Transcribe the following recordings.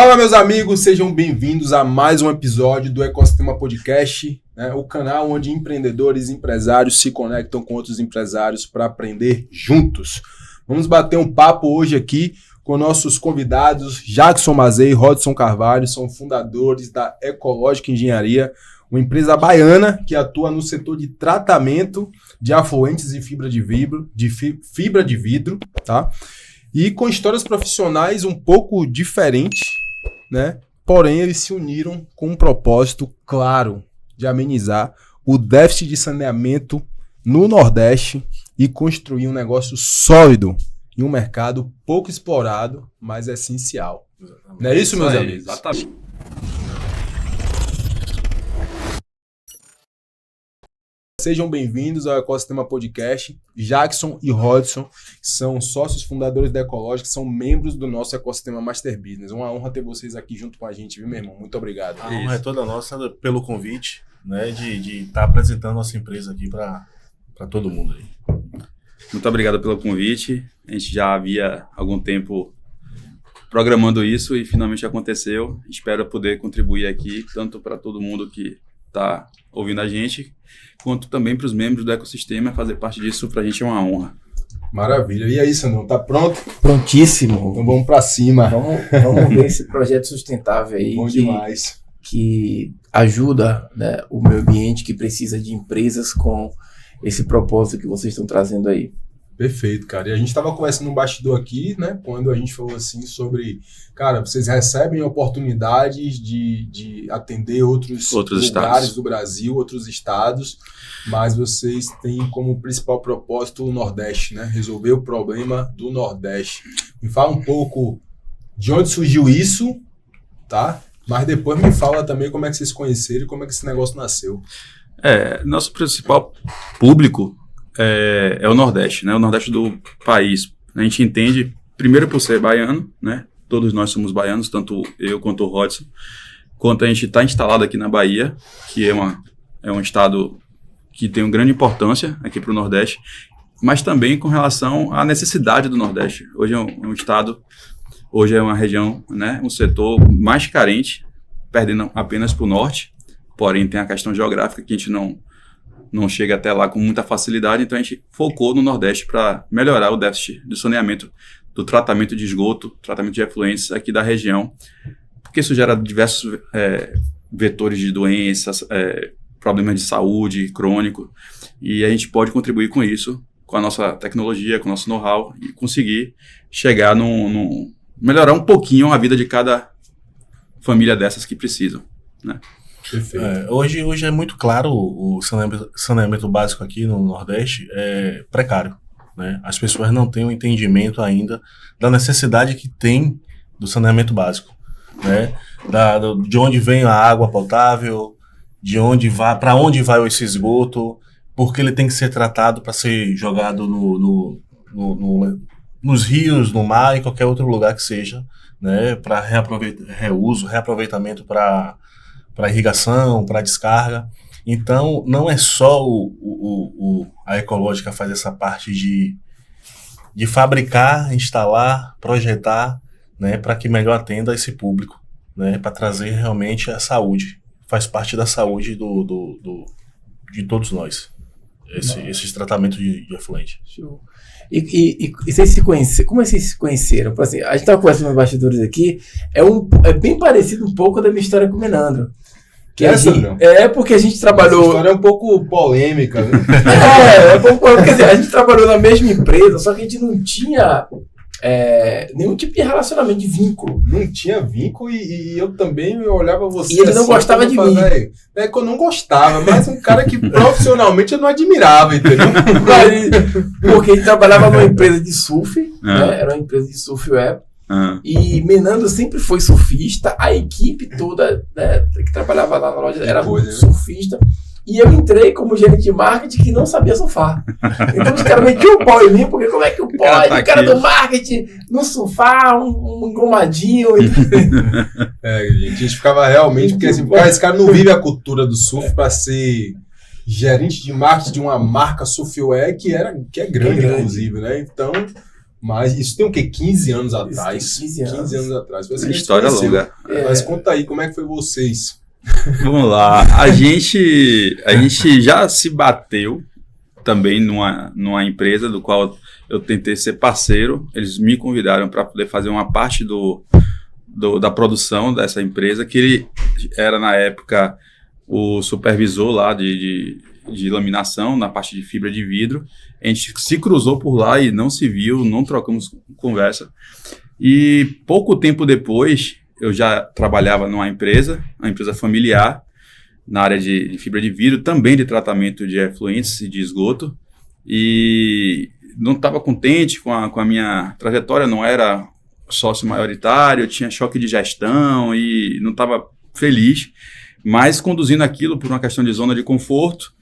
Fala, meus amigos, sejam bem-vindos a mais um episódio do Ecosistema Podcast, né? O canal onde empreendedores e empresários se conectam com outros empresários para aprender juntos. Vamos bater um papo hoje aqui com nossos convidados, Jackson Mazei e Rodson Carvalho, são fundadores da Ecológica Engenharia, uma empresa baiana que atua no setor de tratamento de afluentes e fibra de vidro, tá? E com histórias profissionais um pouco diferentes, né? Porém, eles se uniram com um propósito claro de amenizar o déficit de saneamento no Nordeste e construir um negócio sólido em um mercado pouco explorado, mas essencial. Exatamente. Não é isso, meus amigos? Exatamente. Sejam bem-vindos ao Ecosistema Podcast. Jackson e Rodson são sócios fundadores da Ecológica, são membros do nosso Ecossistema Master Business. Uma honra ter vocês aqui junto com a gente, viu, meu irmão? Muito obrigado. A honra é toda nossa pelo convite, né, de estar apresentando nossa empresa aqui para todo mundo aí. Muito obrigado pelo convite. A gente já havia algum tempo programando isso e finalmente aconteceu. Espero poder contribuir aqui, tanto para todo mundo que está ouvindo a gente, quanto também para os membros do ecossistema. Fazer parte disso para a gente é uma honra. Maravilha. E aí, Sandrão, tá pronto? Prontíssimo. Então vamos para cima. Vamos ver esse projeto sustentável aí. Bom demais. Que ajuda, né, o meio ambiente, que precisa de empresas com esse propósito que vocês estão trazendo aí. Perfeito, cara. E a gente estava conversando no bastidor aqui, né, quando a gente falou assim sobre, cara, vocês recebem oportunidades de atender outros lugares estados do Brasil, outros estados, mas vocês têm como principal propósito o Nordeste, né, resolver o problema do Nordeste. Me fala um pouco de onde surgiu isso, tá? Mas depois me fala também como é que vocês conheceram e como é que esse negócio nasceu. Nosso principal público é o Nordeste, né? O Nordeste do país. A gente entende, primeiro por ser baiano, né? Todos nós somos baianos, tanto eu quanto o Rodson, quanto a gente está instalado aqui na Bahia, que é um estado que tem uma grande importância aqui para o Nordeste, mas também com relação à necessidade do Nordeste. Hoje é um estado, hoje é uma região, né? Um setor mais carente, perdendo apenas para o Norte, porém tem a questão geográfica que a gente não chega até lá com muita facilidade, então a gente focou no Nordeste para melhorar o déficit do saneamento, do tratamento de esgoto, tratamento de efluentes aqui da região, porque isso gera diversos vetores de doenças, problemas de saúde crônico, e a gente pode contribuir com isso, com a nossa tecnologia, com o nosso know-how, e conseguir chegar melhorar um pouquinho a vida de cada família dessas que precisam, né? Hoje é muito claro o saneamento básico aqui no Nordeste é precário, né? As pessoas não têm um entendimento ainda da necessidade que tem do saneamento básico, né? De onde vem a água potável, para onde vai esse esgoto, porque ele tem que ser tratado para ser jogado nos rios, no mar e qualquer outro lugar que seja, né? Para reaproveitamento para irrigação, para descarga. Então, não é só a Ecológica faz essa parte de fabricar, instalar, projetar, né, para que melhor atenda esse público, né, para trazer realmente a saúde. Faz parte da saúde de todos nós, esses tratamentos de efluente. Show. E vocês se conheceram? Como vocês se conheceram? Assim, a gente estava conversando nos bastidores aqui, é bem parecido um pouco da minha história com o Menandro. Porque a gente trabalhou... Essa história é um pouco polêmica, né? Quer dizer, a gente trabalhou na mesma empresa, só que a gente não tinha nenhum tipo de relacionamento, de vínculo. Não tinha vínculo e eu também olhava você. E ele não gostava de mim. É que eu não gostava, mas um cara que profissionalmente eu não admirava, entendeu? Porque ele trabalhava numa empresa de surf, né? Era uma empresa de surf web. E Menandro sempre foi surfista, a equipe toda, né, que trabalhava lá na loja era muito surfista, e eu entrei como gerente de marketing que não sabia surfar. Então os caras metiam o pau em mim, porque como é que pode? O cara do marketing não surfar, um engomadinho. A gente ficava realmente, porque assim, esse cara não vive a cultura do surf para ser gerente de marketing de uma marca surfwear que é grande, inclusive, né? Então Mas isso tem o quê? 15 anos atrás? Isso tem 15 anos atrás. Foi assim Uma que a gente história conheceu. longa. Mas conta aí, como é que foi vocês? Vamos lá. A gente já se bateu também numa empresa do qual eu tentei ser parceiro. Eles me convidaram para poder fazer uma parte da produção dessa empresa, que ele era, na época, o supervisor lá de laminação, na parte de fibra de vidro. A gente se cruzou por lá e não se viu, não trocamos conversa. E pouco tempo depois, eu já trabalhava numa empresa, uma empresa familiar, na área de fibra de vidro, também de tratamento de efluentes e de esgoto. E não estava contente com a minha trajetória, não era sócio maioritário, tinha choque de gestão e não estava feliz, mas conduzindo aquilo por uma questão de zona de conforto.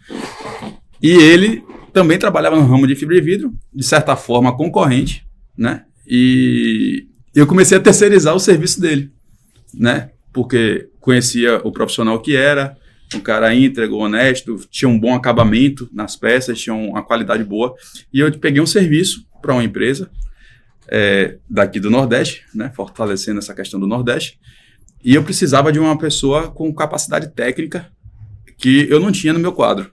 E ele também trabalhava no ramo de fibra de vidro, de certa forma concorrente, né? E eu comecei a terceirizar o serviço dele, né? Porque conhecia o profissional que era, um cara íntegro, honesto, tinha um bom acabamento nas peças, tinha uma qualidade boa. E eu peguei um serviço para uma empresa daqui do Nordeste, né? Fortalecendo essa questão do Nordeste. E eu precisava de uma pessoa com capacidade técnica que eu não tinha no meu quadro.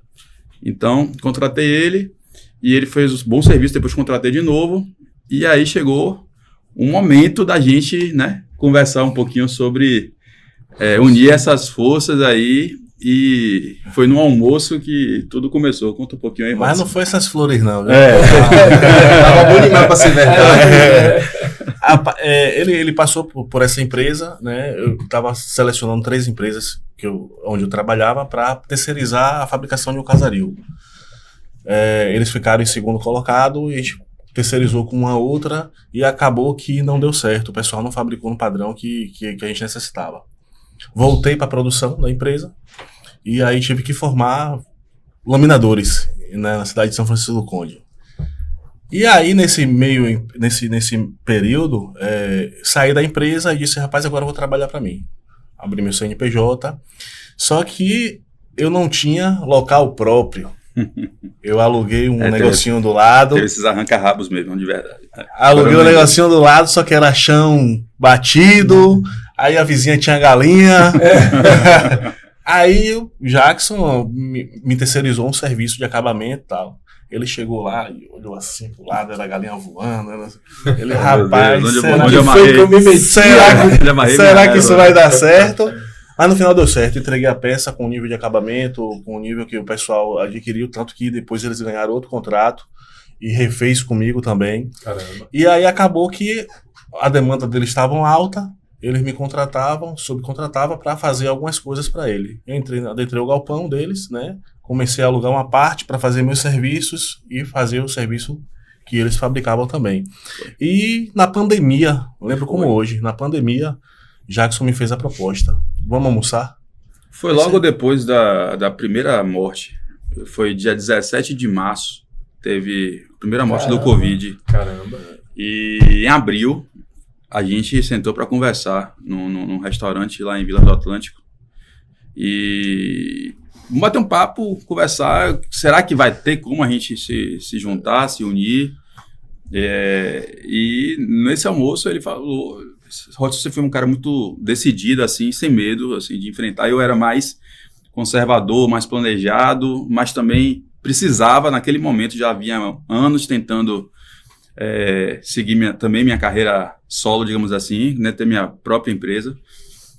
Então, contratei ele e ele fez um bom serviço, depois contratei de novo. E aí chegou um momento da gente, né, conversar um pouquinho sobre unir essas forças aí. E foi no almoço que tudo começou. Conta um pouquinho aí, Mas não foi essas flores, não. Viu? Tava bom demais pra ser verdade. Ele passou por essa empresa, né? Eu estava selecionando 3 empresas onde eu trabalhava para terceirizar a fabricação de um casario. Eles ficaram em segundo colocado e a gente terceirizou com uma outra e acabou que não deu certo. O pessoal não fabricou no padrão que a gente necessitava. Voltei para a produção da empresa e aí tive que formar laminadores, né, na cidade de São Francisco do Conde. E aí, nesse período, saí da empresa e disse, rapaz, agora eu vou trabalhar para mim. Abri meu CNPJ, só que eu não tinha local próprio. Eu aluguei um negocinho do lado. Teve esses arranca-rabos mesmo, de verdade. Aluguei um negocinho do lado, só que era chão batido, aí a vizinha tinha galinha. Aí o Jackson me terceirizou um serviço de acabamento e tal. Ele chegou lá e olhou assim pro lado, era a galinha voando. Ele, rapaz, será que isso vai dar certo? Mas no final deu certo, entreguei a peça com o nível de acabamento, com o nível que o pessoal adquiriu, tanto que depois eles ganharam outro contrato e refez comigo também. Caramba. E aí acabou que a demanda deles estava alta, eles me subcontratavam para fazer algumas coisas para ele. Eu adentrei o galpão deles, né? Comecei a alugar uma parte para fazer meus serviços e fazer o serviço que eles fabricavam também. E na pandemia, lembro como hoje, na pandemia, Jackson me fez a proposta. Vamos almoçar? Foi logo depois da primeira morte. Foi dia 17 de março. Teve a primeira morte do Covid. Caramba. E em abril, a gente sentou para conversar num restaurante lá em Vila do Atlântico. E vamos bater um papo, conversar. Será que vai ter como a gente se juntar, se unir? E nesse almoço ele falou... Você foi um cara muito decidido, assim, sem medo assim, de enfrentar. Eu era mais conservador, mais planejado, mas também precisava, naquele momento, já havia anos tentando seguir também minha carreira solo, digamos assim, né, ter minha própria empresa.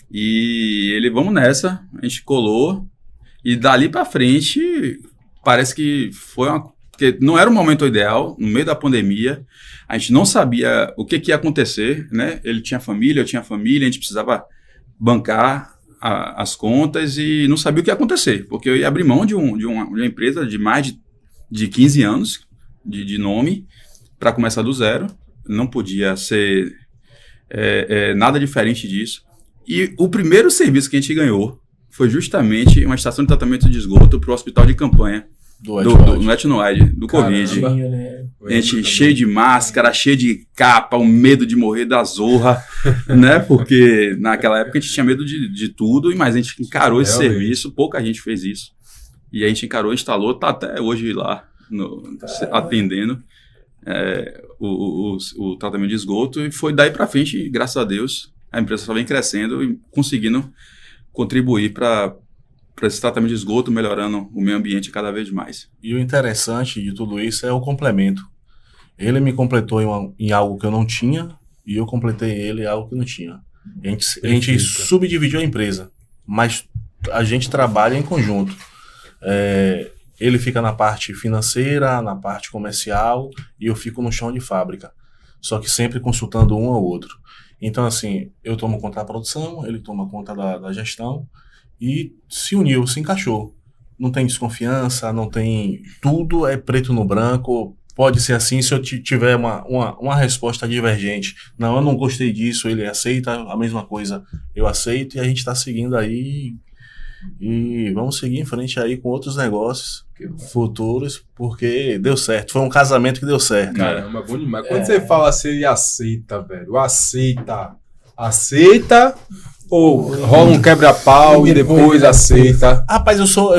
E ele, vamos nessa, a gente colou. E dali para frente, parece que foi porque não era o momento ideal, no meio da pandemia, a gente não sabia o que ia acontecer, né? Ele tinha família, eu tinha família, a gente precisava bancar as contas e não sabia o que ia acontecer, porque eu ia abrir mão de uma empresa de mais de 15 anos de nome para começar do zero, não podia ser nada diferente disso. E o primeiro serviço que a gente ganhou foi justamente uma estação de tratamento de esgoto para o hospital de campanha do Etnoide, do Covid. A gente cheio de máscara, cheio de capa, o medo de morrer da zorra, né? Porque naquela época a gente tinha medo de tudo, mas a gente encarou esse serviço, pouca gente fez isso. E a gente encarou, instalou, tá até hoje lá atendendo. o tratamento de esgoto, e foi daí para frente, graças a Deus, a empresa só vem crescendo e conseguindo contribuir para esse tratamento de esgoto, melhorando o meio ambiente cada vez mais. E o interessante de tudo isso é o complemento. Ele me completou em algo que eu não tinha, e eu completei ele em algo que eu não tinha. A gente subdividiu a empresa, mas a gente trabalha em conjunto. Ele fica na parte financeira, na parte comercial, e eu fico no chão de fábrica. Só que sempre consultando um ao outro. Então, assim, eu tomo conta da produção, ele toma conta da gestão, e se uniu, se encaixou. Não tem desconfiança, não tem... Tudo é preto no branco. Pode ser assim, se eu tiver uma resposta divergente. Não, eu não gostei disso, ele aceita a mesma coisa, eu aceito, e a gente está seguindo aí. E vamos seguir em frente aí com outros negócios futuros, porque deu certo. Foi um casamento que deu certo. Caramba, bom demais. Quando você fala assim, ele aceita, velho. Aceita ou rola um quebra-pau e depois aceita? Rapaz, eu sou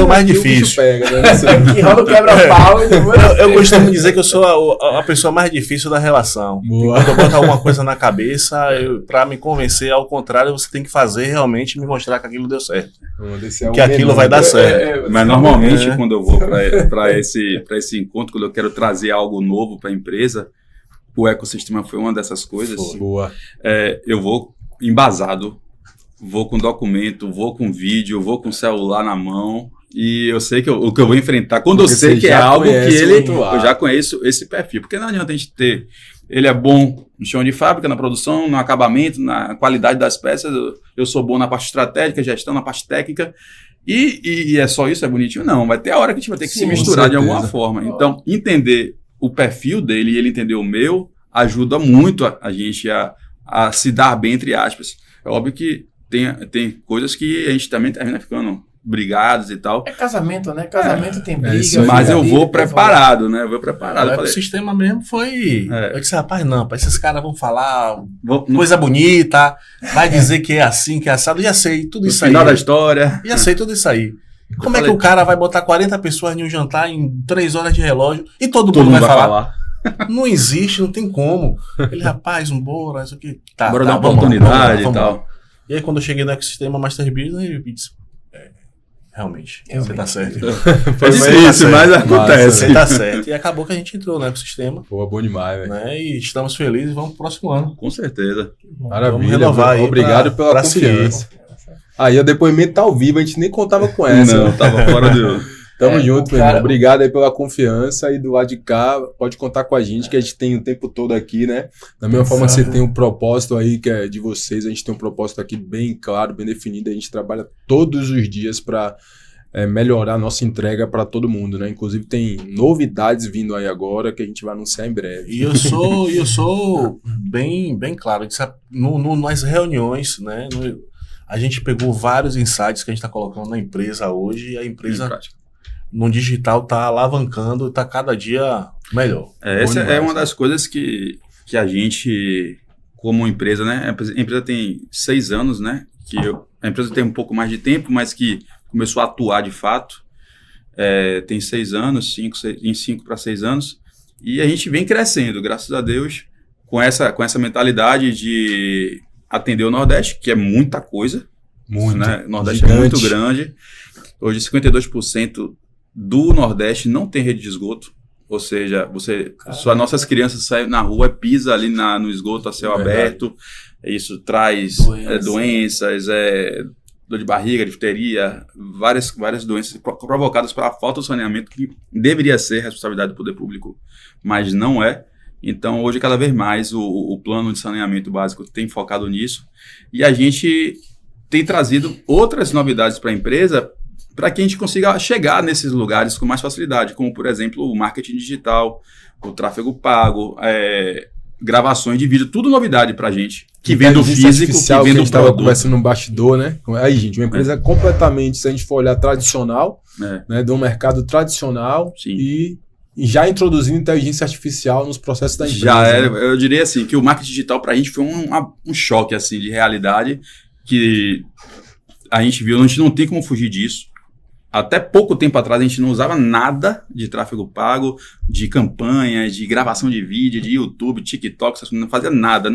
mais difícil. Pega, né? Aqui rola um quebra-pau e depois Eu costumo dizer que eu sou a pessoa mais difícil da relação. Quando eu boto alguma coisa na cabeça, pra me convencer, ao contrário, você tem que fazer realmente e me mostrar que aquilo deu certo. Que aquilo vai dar certo. Mas normalmente, quando eu vou para esse encontro, quando eu quero trazer algo novo para a empresa, o ecossistema foi uma dessas coisas. Boa. Eu vou embasado, vou com documento, vou com vídeo, vou com celular na mão, e eu sei que o que eu vou enfrentar, quando porque eu sei que é algo que eu já conheço esse perfil, porque não adianta a gente ter, ele é bom no chão de fábrica, na produção, no acabamento, na qualidade das peças, eu sou bom na parte estratégica, gestão, na parte técnica, e é só isso, é bonitinho? Não, vai ter a hora que a gente vai ter que se misturar de alguma forma. Então, entender o perfil dele e ele entender o meu, ajuda muito a gente a se dar bem, entre aspas. É óbvio que tem coisas que a gente também termina ficando brigados e tal. É casamento, né? Casamento tem briga. Mas eu vou preparado, né? Eu vou preparado. O sistema mesmo foi... Eu disse, rapaz, não, esses caras vão falar coisa bonita, vai dizer que é assim, que é assado. Já sei tudo isso aí. No final da história. Já sei tudo isso aí. Como é que o cara vai botar 40 pessoas em um jantar em 3 horas de relógio e todo mundo vai falar? Não existe, não tem como. Ele, rapaz, bora, isso aqui. Bora dar uma oportunidade e tal. E aí, quando eu cheguei no ecossistema Master Business, ele me disse: realmente, você tá certo. Foi difícil, mas acontece. Você tá certo. E acabou que a gente entrou no ecossistema. Pô, bom demais, velho. Né? E estamos felizes e vamos pro próximo ano. Com certeza. Maravilha. Vamos renovar aí. Obrigado pela confiança. Aí o depoimento tá ao vivo, a gente nem contava com essa. Não, tava fora do... Tamo junto, meu irmão. Obrigado aí pela confiança, e do lado de cá, pode contar com a gente, que a gente tem o tempo todo aqui, né? Da mesma forma que você tem um propósito aí, que é de vocês, a gente tem um propósito aqui bem claro, bem definido, a gente trabalha todos os dias para melhorar a nossa entrega para todo mundo, né? Inclusive tem novidades vindo aí agora, que a gente vai anunciar em breve. E eu sou bem claro, nas reuniões, né? A gente pegou vários insights que a gente está colocando na empresa hoje, e a empresa... no digital tá alavancando e tá cada dia melhor. Essa é uma das coisas que a gente, como empresa, né? A empresa tem 6 anos, né? A empresa tem um pouco mais de tempo, mas que começou a atuar de fato. Tem 6 anos, 5 para 6 anos. E a gente vem crescendo, graças a Deus, com essa mentalidade de atender o Nordeste, que é muita coisa. Muito, né? O Nordeste é muito grande. Hoje, 52% do Nordeste não tem rede de esgoto, ou seja, só nossas crianças saem na rua, pisa ali no esgoto a céu aberto, isso traz doenças, dor de barriga, difteria, várias doenças provocadas pela falta de saneamento, que deveria ser responsabilidade do poder público, mas não é. Então, hoje, cada vez mais, o plano de saneamento básico tem focado nisso, e a gente tem trazido outras novidades para a empresa, para que a gente consiga chegar nesses lugares com mais facilidade, como, por exemplo, o marketing digital, o tráfego pago, gravações de vídeo, tudo novidade para a gente, que vem do físico, que vem do produto. A gente estava conversando no bastidor, né? Aí, gente, uma empresa completamente, se a gente for olhar, tradicional, né, de um mercado tradicional. Sim. E já introduzindo inteligência artificial nos processos da empresa. Eu diria assim, que o marketing digital para a gente foi um choque assim, de realidade, que a gente viu, a gente não tem como fugir disso. até pouco tempo atrás a gente não usava nada de tráfego pago, de campanha, de gravação de vídeo, de YouTube, TikTok, não fazia nada.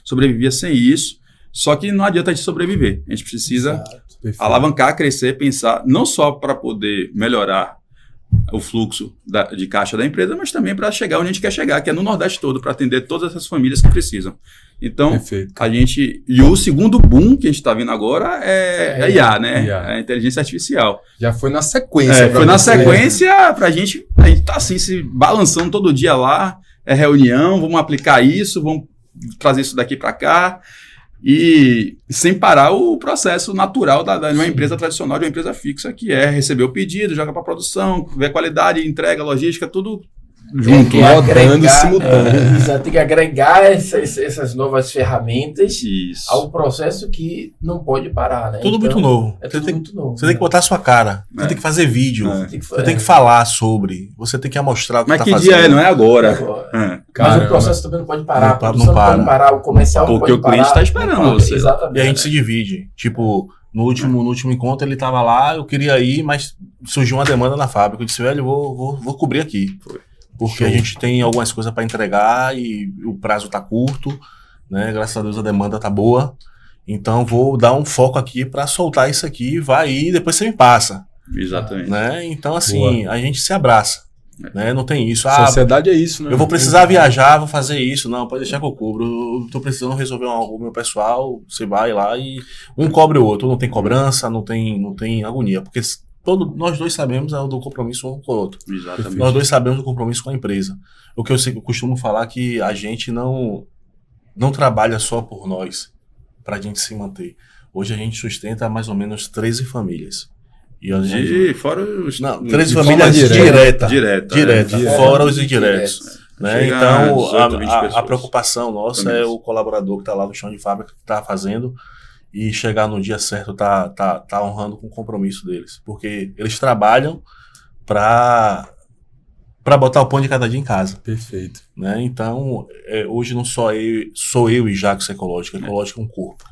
Sobrevivia sem isso, só que não adianta a gente sobreviver. A gente precisa alavancar, crescer, pensar, não só para poder melhorar o fluxo de caixa da empresa, mas também para chegar onde a gente quer chegar, que é no Nordeste todo, para atender todas essas famílias que precisam. Então, a gente... E o segundo boom que a gente está vendo agora é a IA, né? IA. A inteligência artificial. Já foi na sequência. Foi na sequência para a gente tá assim, se balançando todo dia lá, reunião, vamos aplicar isso, vamos trazer isso daqui para cá, e sem parar o processo natural de uma empresa tradicional, de uma empresa fixa, que é receber o pedido, jogar para produção, ver qualidade, entrega, logística, tudo junto, rodando simultâneo. Tem que agregar essas novas ferramentas ao processo que não pode parar, né? Tudo muito novo. Muito novo. Você tem que botar a sua cara, você tem que fazer vídeo, você tem que falar sobre, você tem que amostrar o que mas está fazendo. Mas que dia não é agora. Mas o processo também não pode parar, não pode parar, o comercial não pode parar. Porque o cliente está esperando você. Exatamente. E a gente se divide. Tipo, no último encontro ele estava lá, eu queria ir, mas surgiu uma demanda na fábrica. Eu disse, velho, vou cobrir aqui. Porque a gente tem algumas coisas para entregar e o prazo tá curto, né? Graças a Deus a demanda tá boa. Então vou dar um foco aqui para soltar isso aqui, vai aí, depois você me passa. Exatamente. Né? Então assim, a gente se abraça. Né? Não tem isso. Sociedade é isso, né? Eu vou precisar viajar, vou fazer isso. Não, pode deixar que eu cubro. Eu tô precisando resolver algo meu pessoal, você vai lá e um cobre o outro. Não tem cobrança, não tem agonia, porque nós dois sabemos do compromisso um com o outro. Exatamente. Nós dois sabemos do compromisso com a empresa. O que eu costumo falar é que a gente não trabalha só por nós, para a gente se manter. Hoje a gente sustenta mais ou menos 13 famílias. E fora os... Não, 13 famílias direta, fora os indiretos. Né? Então, a preocupação nossa é o colaborador que está lá no chão de fábrica, que está fazendo, e chegar no dia certo tá honrando com o compromisso deles. Porque eles trabalham para botar o pão de cada dia em casa. Perfeito. Né? Então, hoje não sou eu e Jackson Ecológica. Ecológica é um corpo.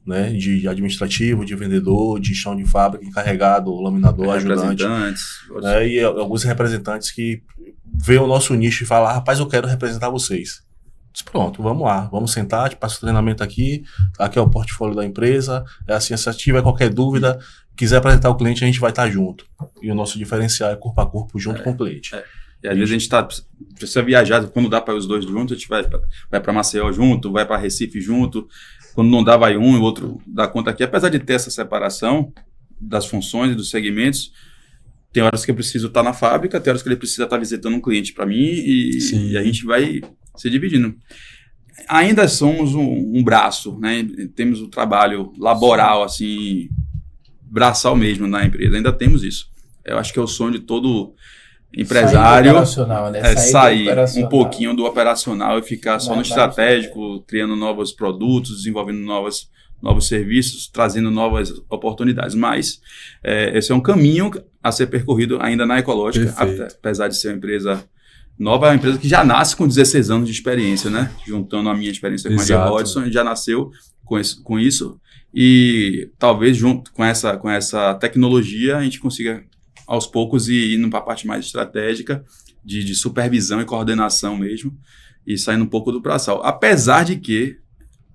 Né? De administrativo, de vendedor, de chão de fábrica, encarregado, laminador, ajudante. Né? E alguns representantes que veem o nosso nicho e falam, rapaz, eu quero representar vocês. Pronto, vamos lá, vamos sentar, te passo o treinamento aqui é o portfólio da empresa, é assim, se tiver qualquer dúvida, quiser apresentar o cliente, a gente vai estar junto. E o nosso diferencial é corpo a corpo junto com o cliente. E às vezes a gente precisa viajar, quando dá para os dois juntos, a gente vai para Maceió junto, vai para Recife junto, quando não dá, vai um e o outro dá conta aqui. Apesar de ter essa separação das funções e dos segmentos, tem horas que eu preciso estar na fábrica, tem horas que ele precisa estar visitando um cliente para mim e a gente vai se dividindo. Ainda somos um braço, né? Temos o trabalho laboral, assim, braçal mesmo na empresa, ainda temos isso. Eu acho que é o sonho de todo empresário, sair um pouquinho do operacional e ficar só no estratégico, criando novos produtos, desenvolvendo novos serviços, trazendo novas oportunidades. Mas esse é um caminho a ser percorrido ainda na Ecológica, apesar de ser uma empresa nova, é uma empresa que já nasce com 16 anos de experiência, né? Juntando a minha experiência com a de Rodson, já nasceu com isso, e talvez junto com essa tecnologia a gente consiga aos poucos ir indo para a parte mais estratégica, de supervisão e coordenação mesmo, e saindo um pouco do braçal. Apesar de que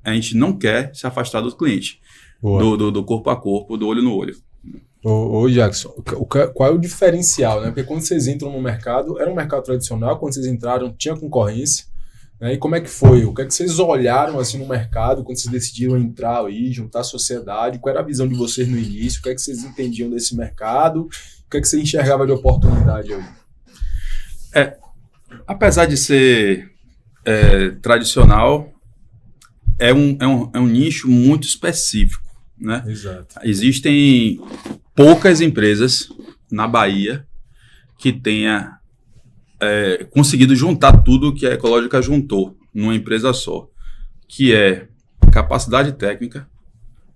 a gente não quer se afastar do cliente, do corpo a corpo, do olho no olho. Ô Jackson, qual é o diferencial, né? Porque quando vocês entram no mercado, era um mercado tradicional, quando vocês entraram tinha concorrência, né? E como é que foi? O que é que vocês olharam assim no mercado quando vocês decidiram entrar aí, juntar a sociedade? Qual era a visão de vocês no início? O que é que vocês entendiam desse mercado? O que é que você enxergava de oportunidade aí? Apesar de ser tradicional, é um nicho muito específico, né? Exato. Existem poucas empresas na Bahia que tenha conseguido juntar tudo que a Ecológica juntou numa empresa só, que é capacidade técnica,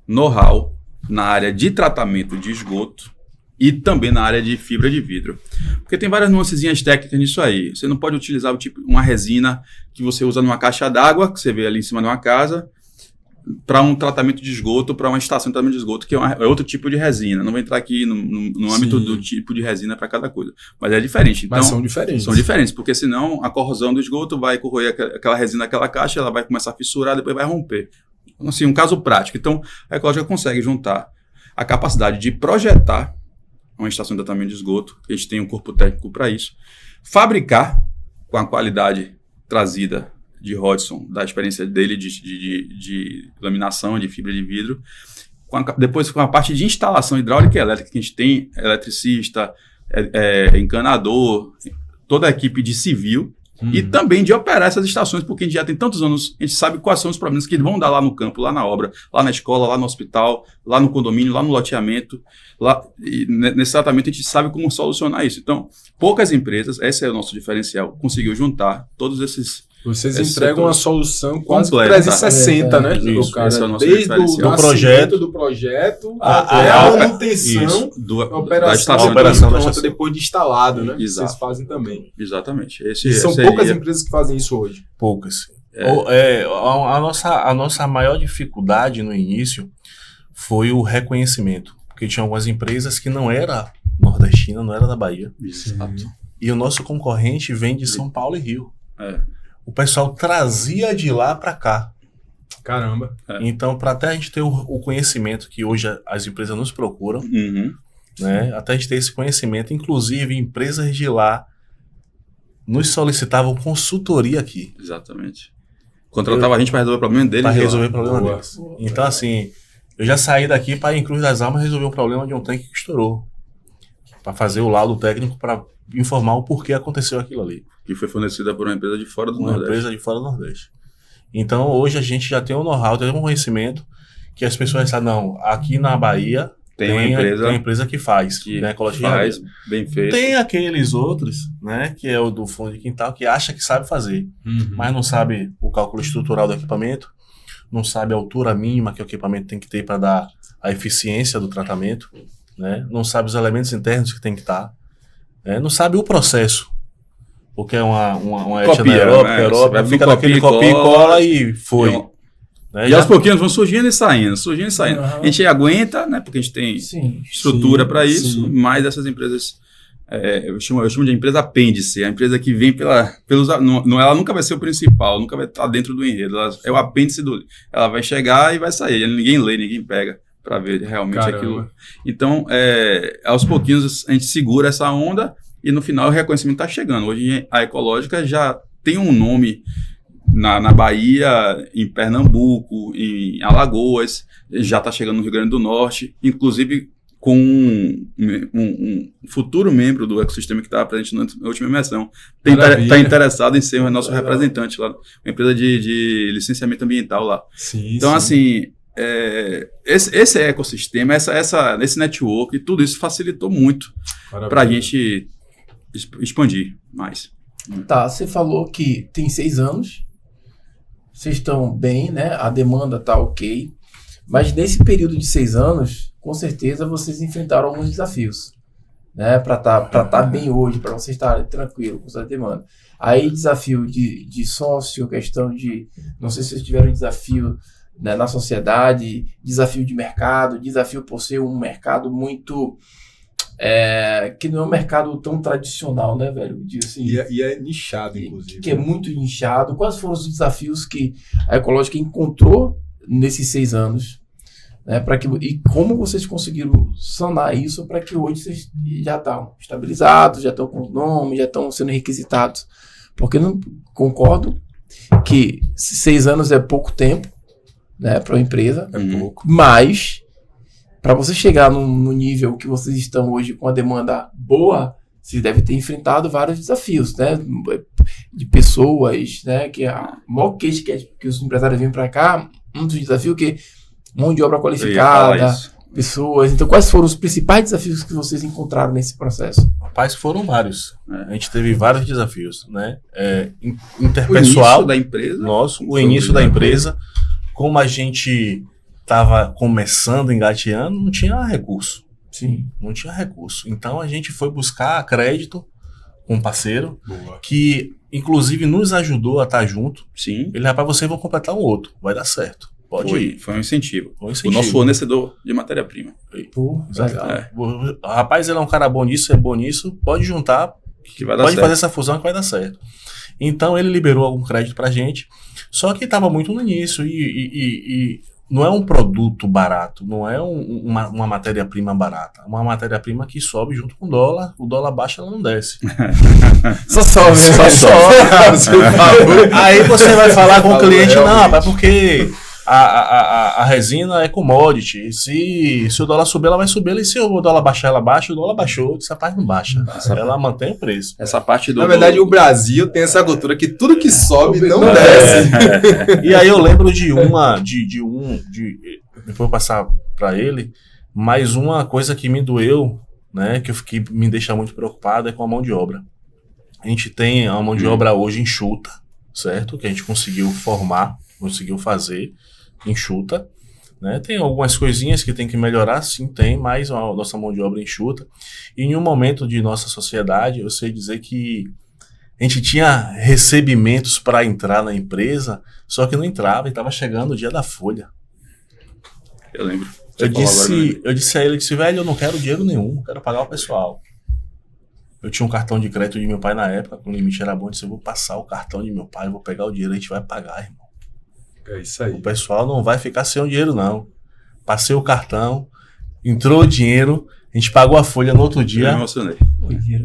know-how na área de tratamento de esgoto e também na área de fibra de vidro. Porque tem várias nuancezinhas técnicas nisso aí. Você não pode utilizar uma resina que você usa numa caixa d'água, que você vê ali em cima de uma casa, para um tratamento de esgoto, para uma estação de tratamento de esgoto, que é outro tipo de resina. Não vou entrar aqui no âmbito do tipo de resina para cada coisa, mas é diferente. Então, mas são diferentes. São diferentes, porque senão a corrosão do esgoto vai corroer aquela resina naquela caixa, ela vai começar a fissurar, depois vai romper. Então, assim, um caso prático. Então, a Ecológica consegue juntar a capacidade de projetar uma estação de tratamento de esgoto, a gente tem um corpo técnico para isso, fabricar com a qualidade trazida de Hodgson, da experiência dele de laminação, de fibra de vidro, depois com a parte de instalação hidráulica e elétrica, que a gente tem eletricista, encanador, toda a equipe de civil, e também de operar essas estações, porque a gente já tem tantos anos, a gente sabe quais são os problemas que vão dar lá no campo, lá na obra, lá na escola, lá no hospital, lá no condomínio, lá no loteamento, e nesse tratamento a gente sabe como solucionar isso. Então, poucas empresas, esse é o nosso diferencial, conseguiu juntar todos esses... Vocês entregam uma solução quase completa, 360, né? Isso, cara, esse é o nosso desde diferencial. do projeto até a manutenção, da estação operação depois de instalado, né? Exato. Vocês fazem também. Exatamente. São poucas empresas que fazem isso hoje. Poucas. A nossa maior dificuldade no início foi o reconhecimento, porque tinha algumas empresas que não era nordestina, não era da Bahia. Exato. E o nosso concorrente vem de São Paulo e Rio. O pessoal trazia de lá para cá. Caramba. Então, para até a gente ter o conhecimento que hoje as empresas nos procuram, né? Até a gente ter esse conhecimento, inclusive empresas de lá nos solicitavam consultoria aqui. Exatamente. Contratava a gente para resolver o problema deles. Para resolver o problema deles. Então, assim, eu já saí daqui para em Cruz das Almas resolver um problema de um tanque que estourou. Para fazer o laudo técnico para informar o porquê aconteceu aquilo ali. Que foi fornecida por uma empresa de fora do Nordeste. Uma empresa de fora do Nordeste. Então, hoje a gente já tem um know-how, tem um conhecimento que as pessoas sabem, não, aqui na Bahia tem uma empresa que faz. Que né, faz, bem feito. Tem aqueles outros, né, que é o do fundo de quintal, que acha que sabe fazer, mas não sabe o cálculo estrutural do equipamento, não sabe a altura mínima que o equipamento tem que ter para dar a eficiência do tratamento, né, não sabe os elementos internos que tem que estar, não sabe o processo. Porque é uma ética na Europa, fica naquele copia e cola e foi. E aos pouquinhos vão surgindo e saindo. A gente aguenta, né? Porque a gente tem estrutura para isso, mas essas empresas, eu chamo de empresa apêndice, a empresa que vem pelos. Ela nunca vai ser o principal, nunca vai estar dentro do enredo. É o apêndice ela vai chegar e vai sair. Ninguém lê, ninguém pega para ver realmente aquilo. Então, aos pouquinhos a gente segura essa onda. E no final o reconhecimento está chegando. Hoje a Ecológica já tem um nome na Bahia, em Pernambuco, em Alagoas, já está chegando no Rio Grande do Norte, inclusive com um futuro membro do ecossistema que estava presente na última imersão. Está interessado em ser o nosso representante lá, uma empresa de licenciamento ambiental lá. Então, assim, esse ecossistema, esse network, tudo isso facilitou muito para a gente expandir mais. Tá, você falou que tem 6 anos, vocês estão bem, né? A demanda tá ok, mas nesse período de 6 anos, com certeza vocês enfrentaram alguns desafios, né? Para tá bem hoje, para vocês estarem tranquilos com essa demanda. Aí desafio de sócio, questão de, não sei se vocês tiveram desafio, né, na sociedade, desafio de mercado, desafio por ser um mercado muito que não é um mercado tão tradicional, né, velho? Assim, e é nichado, inclusive. Que é muito nichado. Quais foram os desafios que a Ecológica encontrou nesses 6 anos? Né, e como vocês conseguiram sanar isso para que hoje vocês já estão estabilizados, já estão com nome, já estão sendo requisitados? Porque não concordo que 6 anos é pouco tempo, né, para uma empresa, mas para você chegar no nível que vocês estão hoje com a demanda boa, vocês devem ter enfrentado vários desafios, né? De pessoas, né? Que a maior queixa que os empresários vêm para cá, um dos desafios que mão de obra qualificada, pessoas. Então, quais foram os principais desafios que vocês encontraram nesse processo? Rapaz, foram vários. A gente teve vários desafios, né? Interpessoal. O início da empresa. O início da empresa. Como a gente estava começando, engateando, não tinha recurso. Sim. Não tinha recurso. Então a gente foi buscar crédito com um parceiro que, inclusive, nos ajudou a estar junto. Sim. Ele, rapaz, vocês vão completar um outro, vai dar certo. Pode ir. Foi um incentivo. Foi um incentivo. O nosso fornecedor de matéria-prima. O rapaz, ele é um cara bom nisso, é bom nisso, pode juntar, Que vai dar pode certo. fazer essa fusão que vai dar certo. Então ele liberou algum crédito pra gente, só que estava muito no início e não é um produto barato, não é uma matéria-prima barata, é uma matéria-prima que sobe junto com o dólar baixa, ela não desce. Só sobe, né? Só sobe. Aí você vai falar com o cliente, não, rapaz, porque a resina é commodity, se o dólar subir, ela vai subir, e se o dólar baixar, ela baixa, o dólar baixou, essa parte não baixa, ela mantém o preço. Essa parte do... Na verdade, o Brasil tem essa cultura que tudo que sobe não desce. E aí eu lembro depois eu passar para ele, mas uma coisa que me doeu, né, que me deixa muito preocupado é com a mão de obra. A gente tem a mão de obra hoje enxuta, certo? Que a gente conseguiu formar, conseguiu fazer enxuta, né? Tem algumas coisinhas que tem que melhorar, sim, tem, mas a nossa mão de obra enxuta. E em um momento de nossa sociedade, eu sei dizer que a gente tinha recebimentos para entrar na empresa, só que não entrava e estava chegando o dia da folha. Eu lembro. Eu disse a ele, velho, eu não quero dinheiro nenhum, eu quero pagar o pessoal. Eu tinha um cartão de crédito de meu pai na época, quando o limite era bom, eu disse, eu vou passar o cartão de meu pai, eu vou pegar o dinheiro, a gente vai pagar, irmão. É isso aí. O pessoal não vai ficar sem o dinheiro, não. Passei o cartão, entrou o dinheiro, a gente pagou a folha no outro Eu dia, me emocionei.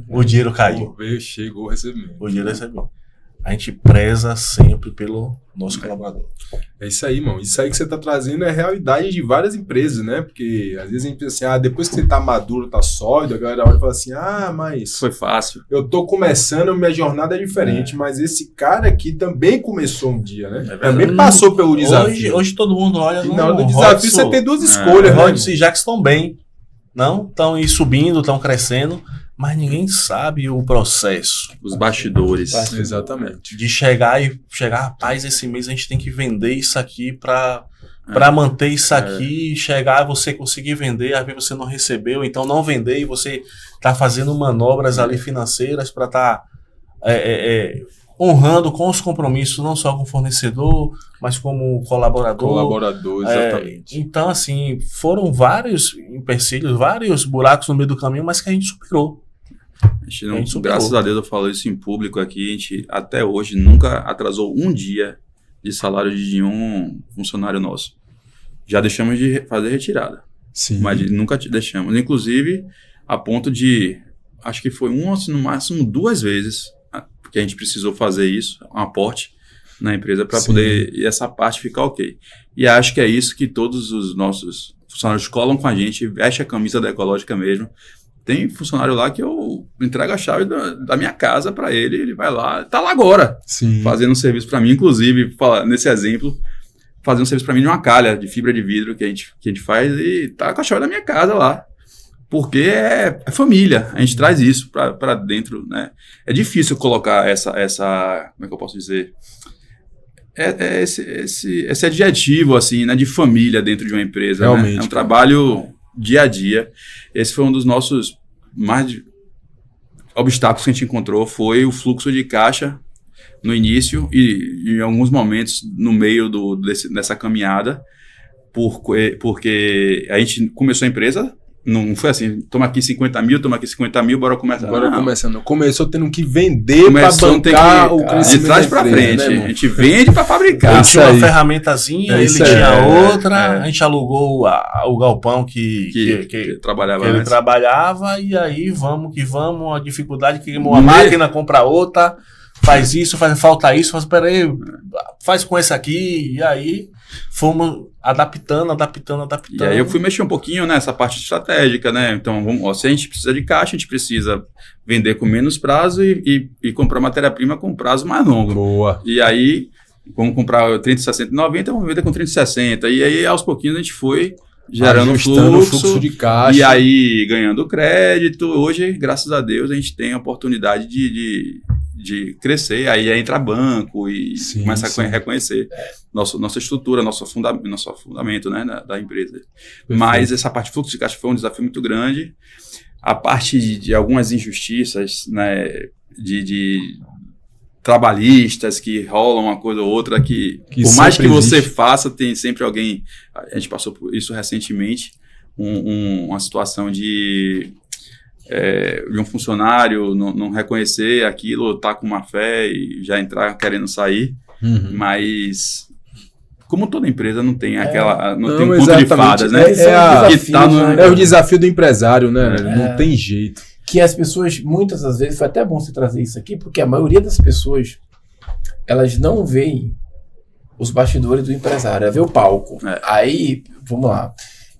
o dinheiro caiu. Veio, chegou, recebeu. O dinheiro recebeu. A gente preza sempre pelo nosso colaborador. É isso aí, irmão. Isso aí que você tá trazendo é a realidade de várias empresas, né? Porque às vezes a gente pensa assim, depois que você tá maduro, tá sólido, a galera olha e fala assim, mas Foi fácil. eu tô começando, minha jornada é diferente, mas esse cara aqui também começou um dia, né? Também passou pelo desafio. Hoje todo mundo olha E na hora do desafio Rodson, você tem duas escolhas, né? Rodson e Jackson estão bem. Não? Estão subindo, estão crescendo, mas ninguém sabe o processo. Os bastidores. Exatamente. De chegar, rapaz, esse mês a gente tem que vender isso aqui para manter isso aqui, chegar, você conseguir vender, às vezes você não recebeu, então não vender e você tá fazendo manobras ali financeiras para estar honrando com os compromissos, não só com o fornecedor, mas como colaborador, exatamente. Então, assim, foram vários empecilhos, vários buracos no meio do caminho, mas que a gente superou. A gente superou. Graças a Deus eu falo isso em público aqui, a gente até hoje nunca atrasou um dia de salário de um funcionário nosso. Já deixamos de fazer retirada. Sim. Mas nunca deixamos. Inclusive, a ponto de, acho que foi no máximo 2 vezes que a gente precisou fazer isso, um aporte na empresa para poder essa parte ficar ok. E acho que é isso que todos os nossos funcionários colam com a gente, veste a camisa da Ecológica mesmo. Tem funcionário lá que eu entrego a chave da minha casa para ele vai lá, tá lá agora, fazendo um serviço para mim, inclusive, nesse exemplo, fazendo um serviço para mim de uma calha de fibra de vidro que a gente faz e tá com a chave da minha casa lá. Porque é família, a gente traz isso para dentro, né? É difícil colocar essa como é que eu posso dizer? Esse adjetivo, assim, né, de família dentro de uma empresa. Realmente, né? É um trabalho dia a dia. Esse foi um dos nossos obstáculos que a gente encontrou, foi o fluxo de caixa no início e em alguns momentos no meio dessa caminhada, porque a gente começou a empresa. Não foi assim, toma aqui 50 mil, bora começar. Começou tendo que vender para bancar o crescimento de trás para frente. Né, a gente vende para fabricar. Ele tinha uma ferramentazinha, ele tinha outra, a gente alugou o galpão que ele trabalhava, e aí vamos, a dificuldade que uma máquina compra outra, faz isso, falta isso, peraí, faz com esse aqui, e aí fomos adaptando. E aí eu fui mexer um pouquinho nessa parte estratégica, né? Então, se a gente precisa de caixa, a gente precisa vender com menos prazo e comprar matéria-prima com prazo mais longo. Boa. E aí, vamos comprar 30, 60, 90, vamos vender com 30, 60. E aí, aos pouquinhos, a gente foi gerando fluxo de caixa. E aí, ganhando crédito. Hoje, graças a Deus, a gente tem a oportunidade de crescer, aí entra banco e começa a reconhecer nossa estrutura, nosso fundamento, né, da empresa. Perfeito. Mas essa parte de fluxo de caixa foi um desafio muito grande. A parte de algumas injustiças, né, trabalhistas que rolam uma coisa ou outra, que por mais que você faça, tem sempre alguém... A gente passou por isso recentemente, uma situação de um funcionário não reconhecer aquilo, tá com má fé e já entrar querendo sair, mas... Como toda empresa não tem aquela, não tem um conto de fadas, né? É o desafio do empresário, né? Não tem jeito. Que as pessoas, muitas das vezes, foi até bom você trazer isso aqui, porque a maioria das pessoas, elas não veem os bastidores do empresário, é ver o palco. Aí, vamos lá,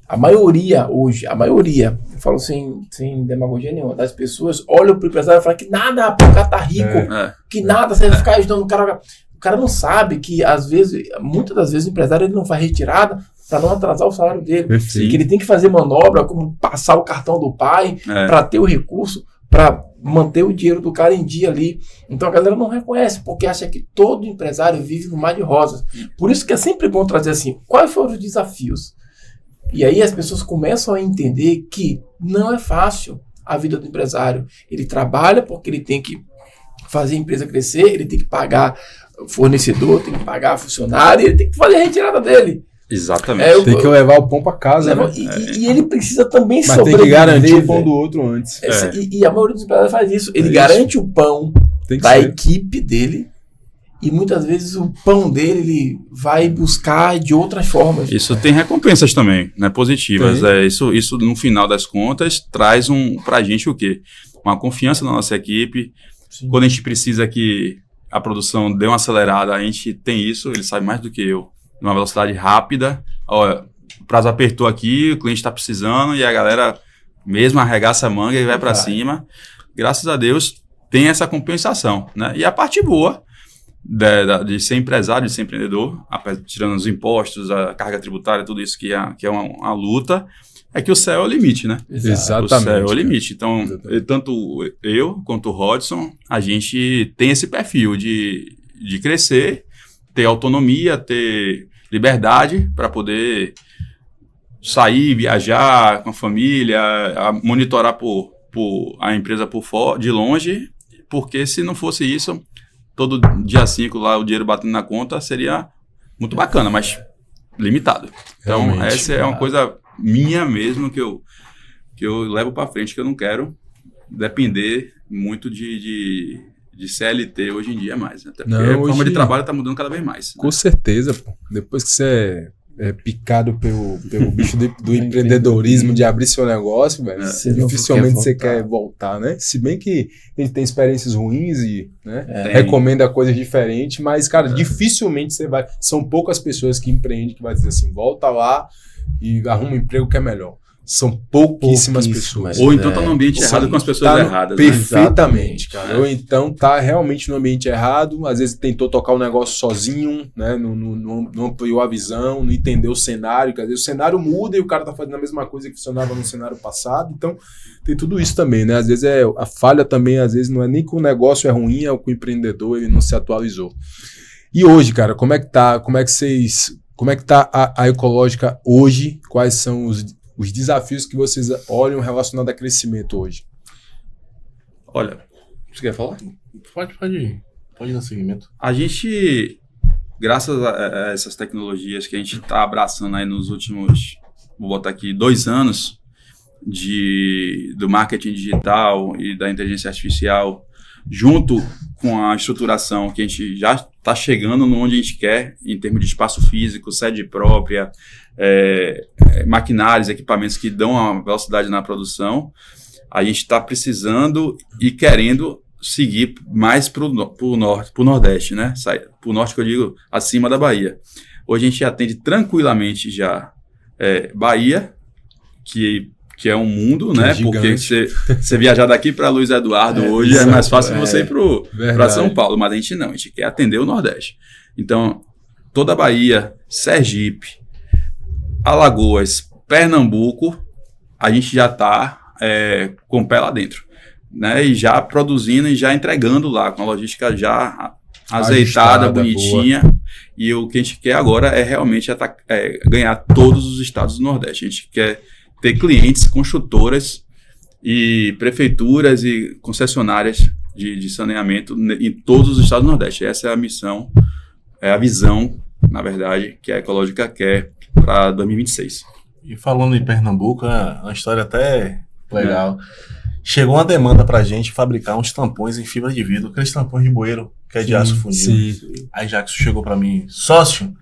a maioria hoje, eu falo sem demagogia nenhuma, das pessoas olham pro empresário e falam que nada, o cara tá rico, que nada, você vai ficar ajudando o cara. O cara não sabe que, às vezes, muitas das vezes, o empresário ele não faz retirada para não atrasar o salário dele. Perfeito. Que ele tem que fazer manobra, como passar o cartão do pai, para ter o recurso, para manter o dinheiro do cara em dia ali. Então a galera não reconhece, porque acha que todo empresário vive no mar de rosas. Por isso que é sempre bom trazer assim, quais foram os desafios? E aí as pessoas começam a entender que não é fácil a vida do empresário. Ele trabalha porque ele tem que fazer a empresa crescer, ele tem que pagar fornecedor, tem que pagar funcionário, ele tem que fazer a retirada dele. Exatamente. Tem que levar o pão para casa, né? E ele precisa também sobreviver. Mas tem que garantir o pão do outro antes. E a maioria dos empresários faz isso. Ele garante o pão da equipe dele e muitas vezes o pão dele ele vai buscar de outras formas. Isso tem recompensas também, né? Positivas. Isso, no final das contas, traz pra gente o quê? Uma confiança na nossa equipe. Sim. Quando a gente precisa que a produção dê uma acelerada, a gente tem isso, ele sabe mais do que eu, numa velocidade rápida. Olha, o prazo apertou aqui, o cliente está precisando e a galera mesmo arregaça a manga e vai para cima. Graças a Deus tem essa compensação, né? E a parte boa de ser empresário, de ser empreendedor, tirando os impostos, a carga tributária, tudo isso que é uma luta, é que o céu é o limite, né? Exatamente. O céu é o limite. Então, tanto eu quanto o Hodson, a gente tem esse perfil de crescer, ter autonomia, ter liberdade para poder sair, viajar com a família, monitorar a empresa de longe, porque se não fosse isso, todo dia 5 lá o dinheiro batendo na conta seria muito bacana, mas limitado. Então, realmente, essa é uma coisa minha mesmo que eu levo para frente, que eu não quero depender muito de CLT hoje em dia mais, né? Até porque a forma de trabalho está mudando cada vez mais. Com certeza, pô. Depois que você é picado pelo bicho do empreendedorismo, de abrir seu negócio, velho, dificilmente você quer voltar, né? Se bem que ele tem experiências ruins e recomenda coisas diferentes, mas, cara, dificilmente você vai... São poucas pessoas que empreendem que vai dizer assim, volta lá e arruma um emprego que é melhor. São pouquíssimas pessoas. Ou então tá no ambiente errado com as pessoas erradas. Perfeitamente, né? Cara. Ou então tá realmente no ambiente errado, às vezes tentou tocar o negócio sozinho, né? Não ampliou a visão, não entendeu o cenário, que às vezes o cenário muda e o cara tá fazendo a mesma coisa que funcionava no cenário passado. Então tem tudo isso também, né? Às vezes a falha também, às vezes não é nem que o negócio é ruim, é que o empreendedor ele não se atualizou. E hoje, cara, como é que tá a Ecológica hoje? Quais são os desafios que vocês olham relacionados a crescimento hoje? Olha, você quer falar? Pode ir no segmento. A gente, graças a essas tecnologias que a gente está abraçando aí nos últimos, vou botar aqui, 2 anos do marketing digital e da inteligência artificial, junto com a estruturação que a gente já está chegando onde a gente quer, em termos de espaço físico, sede própria, maquinários, equipamentos que dão uma velocidade na produção, a gente está precisando e querendo seguir mais para o Nordeste, né? Para o Norte, que eu digo, acima da Bahia. Hoje a gente atende tranquilamente já Bahia, que é um mundo, né? Porque você viajar daqui para Luiz Eduardo hoje é mais fácil que você ir para São Paulo, mas a gente não, a gente quer atender o Nordeste. Então, toda a Bahia, Sergipe, Alagoas, Pernambuco, a gente já está com o pé lá dentro, né? E já produzindo e já entregando lá, com a logística já azeitada, bonitinha. Boa. E o que a gente quer agora é realmente ganhar todos os estados do Nordeste. A gente quer ter clientes, construtoras e prefeituras e concessionárias de saneamento em todos os estados do Nordeste. Essa é a missão, é a visão, na verdade, que a Ecológica quer para 2026. E falando em Pernambuco, é uma história até legal. Chegou uma demanda pra gente fabricar uns tampões em fibra de vidro, aqueles tampões de bueiro, que é de aço fundido. Sim. Aí Jackson chegou pra mim, sócio,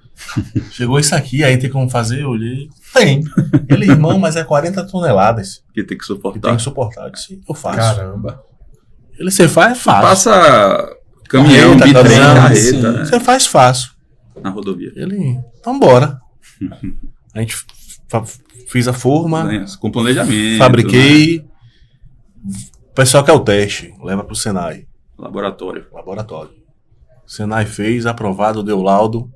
chegou isso aqui, aí tem como fazer? Eu olhei, tem. Ele, irmão, mas é 40 toneladas. Que tem que Que suportar. tem que suportar. Eu disse, eu faço. Caramba. Ele, você faz? Faço. Passa caminhão, Carreta, bitrem, caminhão, carreta, sim. né, Você faz? Faço. na rodovia. Ele, então bora. A gente fiz a forma, Né, com planejamento. fabriquei. O pessoal quer o teste, leva pro Senai, Né, laboratório. laboratório. O Senai fez, aprovado, deu laudo.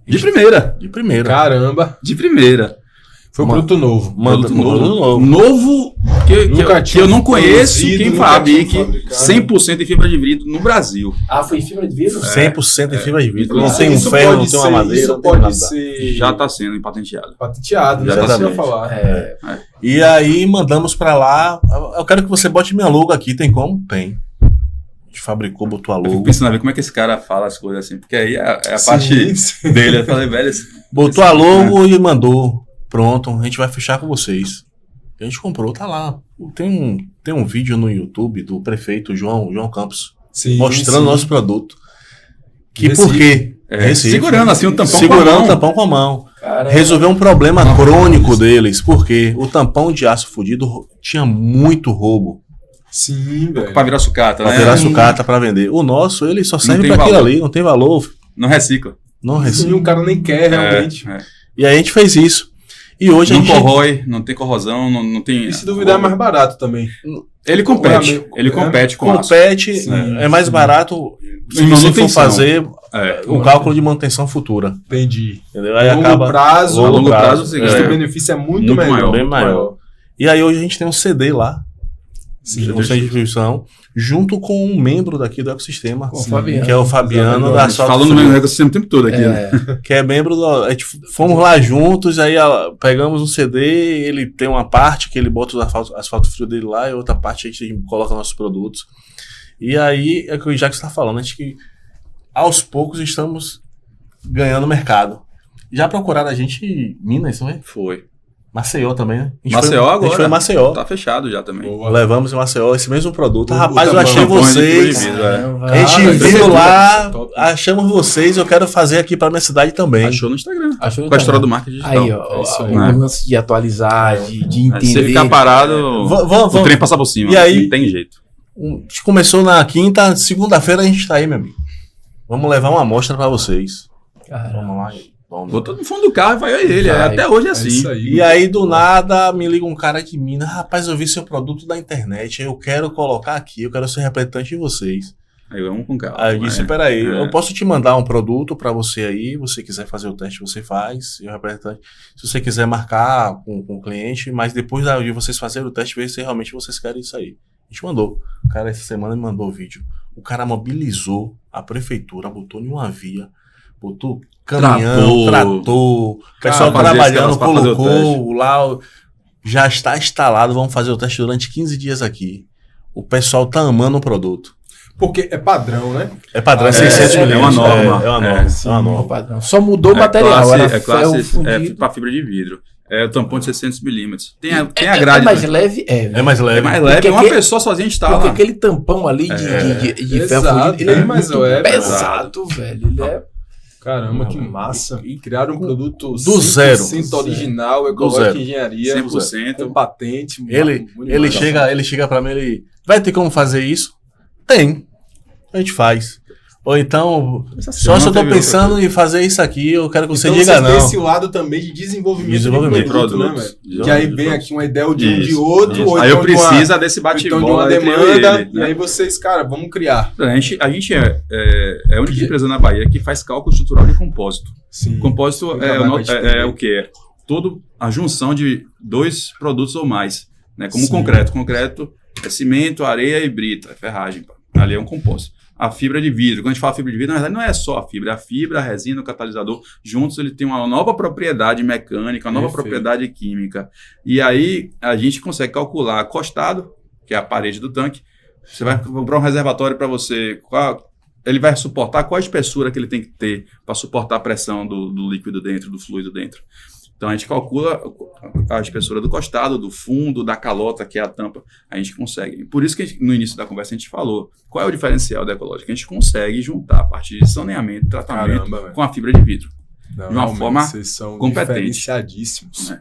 De primeira. De primeira. Caramba. De primeira. Foi um Mano. produto novo. Manda Produto novo. Novo Nunca que eu não conheço produzido, quem nunca fabrique tinha fabricado. 100% de fibra de vidro no Brasil. Foi em fibra de vidro? 100% em fibra de vidro. Não Isso- tem um isso ferro, não pode tem uma ser- madeira, Isso não tem nada. pode ser Já está sendo patenteado. patenteado, né? Já tá Isso que eu ia sendo. falar. E aí mandamos pra lá. Eu quero que você bote minha logo aqui. Tem como? Tem. A gente fabricou, botou a Eu fico logo. pensando a ver como é que esse cara fala as coisas assim, porque aí é a Sim, parte sim. dele. Eu falei, velho, Botou a logo e mandou. Pronto, a gente vai fechar com vocês. A gente comprou, tá lá. Tem um vídeo no YouTube do prefeito João Campos Sim, mostrando sim. nosso produto. Que Recife. por quê? é, segurando assim o tampão Segurando com a o mão. tampão com a mão. Caramba. Resolveu um problema crônico deles, porque o tampão de aço fundido tinha muito roubo. Sim, velho. Pra virar sucata, Pra né? virar sucata pra vender. O nosso, ele só serve tem pra aquilo valor. ali, não tem valor, Não recicla. não Sim, recebe. o cara nem quer realmente. É. E aí a gente fez isso. E hoje a Não gente. corrói, não tem corrosão, não tem. E se duvidar é mais barato também. Ele compete. Ou é Ele compete com aço. Compete, Sim, é mais sim. barato se Em você for manutenção. fazer É. um cálculo de manutenção futura. Entendi. Entendeu? Aí A longo acaba. prazo, A longo prazo, o seguinte, custo-benefício é muito Muito melhor. maior. Bem maior. E aí hoje a gente tem um CD lá, Sim, um centro de distribuição, junto com um membro daqui do ecossistema, Com o Fabiano. que é o Fabiano da Asfalto Falando Frio, mesmo ecossistema o tempo todo aqui, né? que é membro do. A gente fomos lá juntos, aí pegamos um CD, ele tem uma parte que ele bota o asfalto frio dele lá, e outra parte a gente coloca nossos produtos. E aí é o que o Jackson está falando, a gente que aos poucos estamos ganhando mercado. Já procuraram a gente em Minas, não é? Foi. Maceió também, né? A gente Maceió foi, agora. A gente foi em Maceió. Tá fechado já também. Boa. Levamos em Maceió esse mesmo produto. O Rapaz, eu tamanho, achei tamanho de vocês. fibra de vidro, é. Caramba. A gente Ah, vindo isso é lá, top. achamos vocês, eu quero fazer aqui pra minha cidade também. Achou no Instagram. Achou Com a história do marketing digital. Aí, ó, É isso aí. o lance de atualizar, de Aí entender. se ficar parado, Vamos. o trem passa por cima. E aí- Não tem jeito. A gente começou na quinta, segunda-feira a gente tá aí, meu amigo. Vamos levar uma amostra pra vocês. Caramba. Vamos lá. Vamos. Botou no fundo do carro e vai ele. Vai. Até hoje é É assim. isso aí. E aí, do nada, me liga um cara de Minas. Rapaz, eu vi seu produto da internet. Eu quero colocar aqui. Eu quero ser representante de vocês. Aí vamos com calma. Aí eu disse, É. peraí, É. eu posso te mandar um produto pra você aí, você quiser fazer o teste, você faz, eu representante. Se você quiser marcar com o cliente, mas depois de vocês fazerem o teste, ver se realmente vocês querem isso aí. A gente mandou. O cara essa semana me mandou o vídeo. O cara mobilizou a prefeitura, botou em uma via, botou caminhão, trator, o pessoal fazer trabalhando, aquelas pra fazer o colocou lá, já está instalado, vamos fazer o teste durante 15 dias aqui. O pessoal tá amando o produto. Porque é padrão, né? É padrão, é 600 é milímetros. uma norma. É uma norma. É, É uma Ó, norma. padrão. Só mudou o material. Era ferro classe fundido. para fibra de vidro. É o tampão de 600 milímetros. Tem a É grade. mais né? leve? É. É mais leve. É mais leve. Porque Uma aquele- pessoa sozinha instala. Porque aquele tampão ali de ferro Exato, fundido, ele é bem mais muito leve, pesado, velho. Ele é... Caramba, que massa. E criaram um produto Do zero. 100% original, zero. ecológico engenharia, 100%. com patente. Ele chega pra mim, ele vai ter como fazer isso? Tem. A gente faz. Ou então, só se eu tô pensando em fazer isso aqui, eu quero que você Então diga vocês têm não. esse lado também de desenvolvimento, Desenvolvimento. de produto, né, Produtos. velho? Que aí vem aqui uma ideia de um de Isso, outro, isso. ou Aí eu então de uma- preciso desse então de uma bate-bola. eu crio demanda, ele, e né? aí vocês, cara, vamos criar. A gente é a única empresa na Bahia que faz cálculo estrutural de compósito. Sim. Compósito Um é trabalho mais o que? É todo a junção de dois produtos ou mais. Né? Como Sim. concreto. Concreto é cimento, areia e brita, é ferragem. Pá. Ali é um compósito. A fibra de vidro. Quando a gente fala fibra de vidro, na verdade não é só a fibra. É a fibra, a resina, o catalisador. Juntos ele tem uma nova propriedade mecânica, uma nova Perfeito. propriedade química. E aí a gente consegue calcular costado, que é a parede do tanque, Você vai comprar um reservatório para você. Ele vai suportar qual a espessura que ele tem que ter para suportar a pressão do líquido dentro, do fluido dentro. Então, a gente calcula a espessura do costado, do fundo, da calota, que é a tampa. A gente consegue. Por isso que no início da conversa a gente falou, qual é o diferencial da Ecológica? A gente consegue juntar a parte de saneamento e tratamento com a fibra de vidro. Não, de uma forma vocês são competente. Diferenciadíssimos.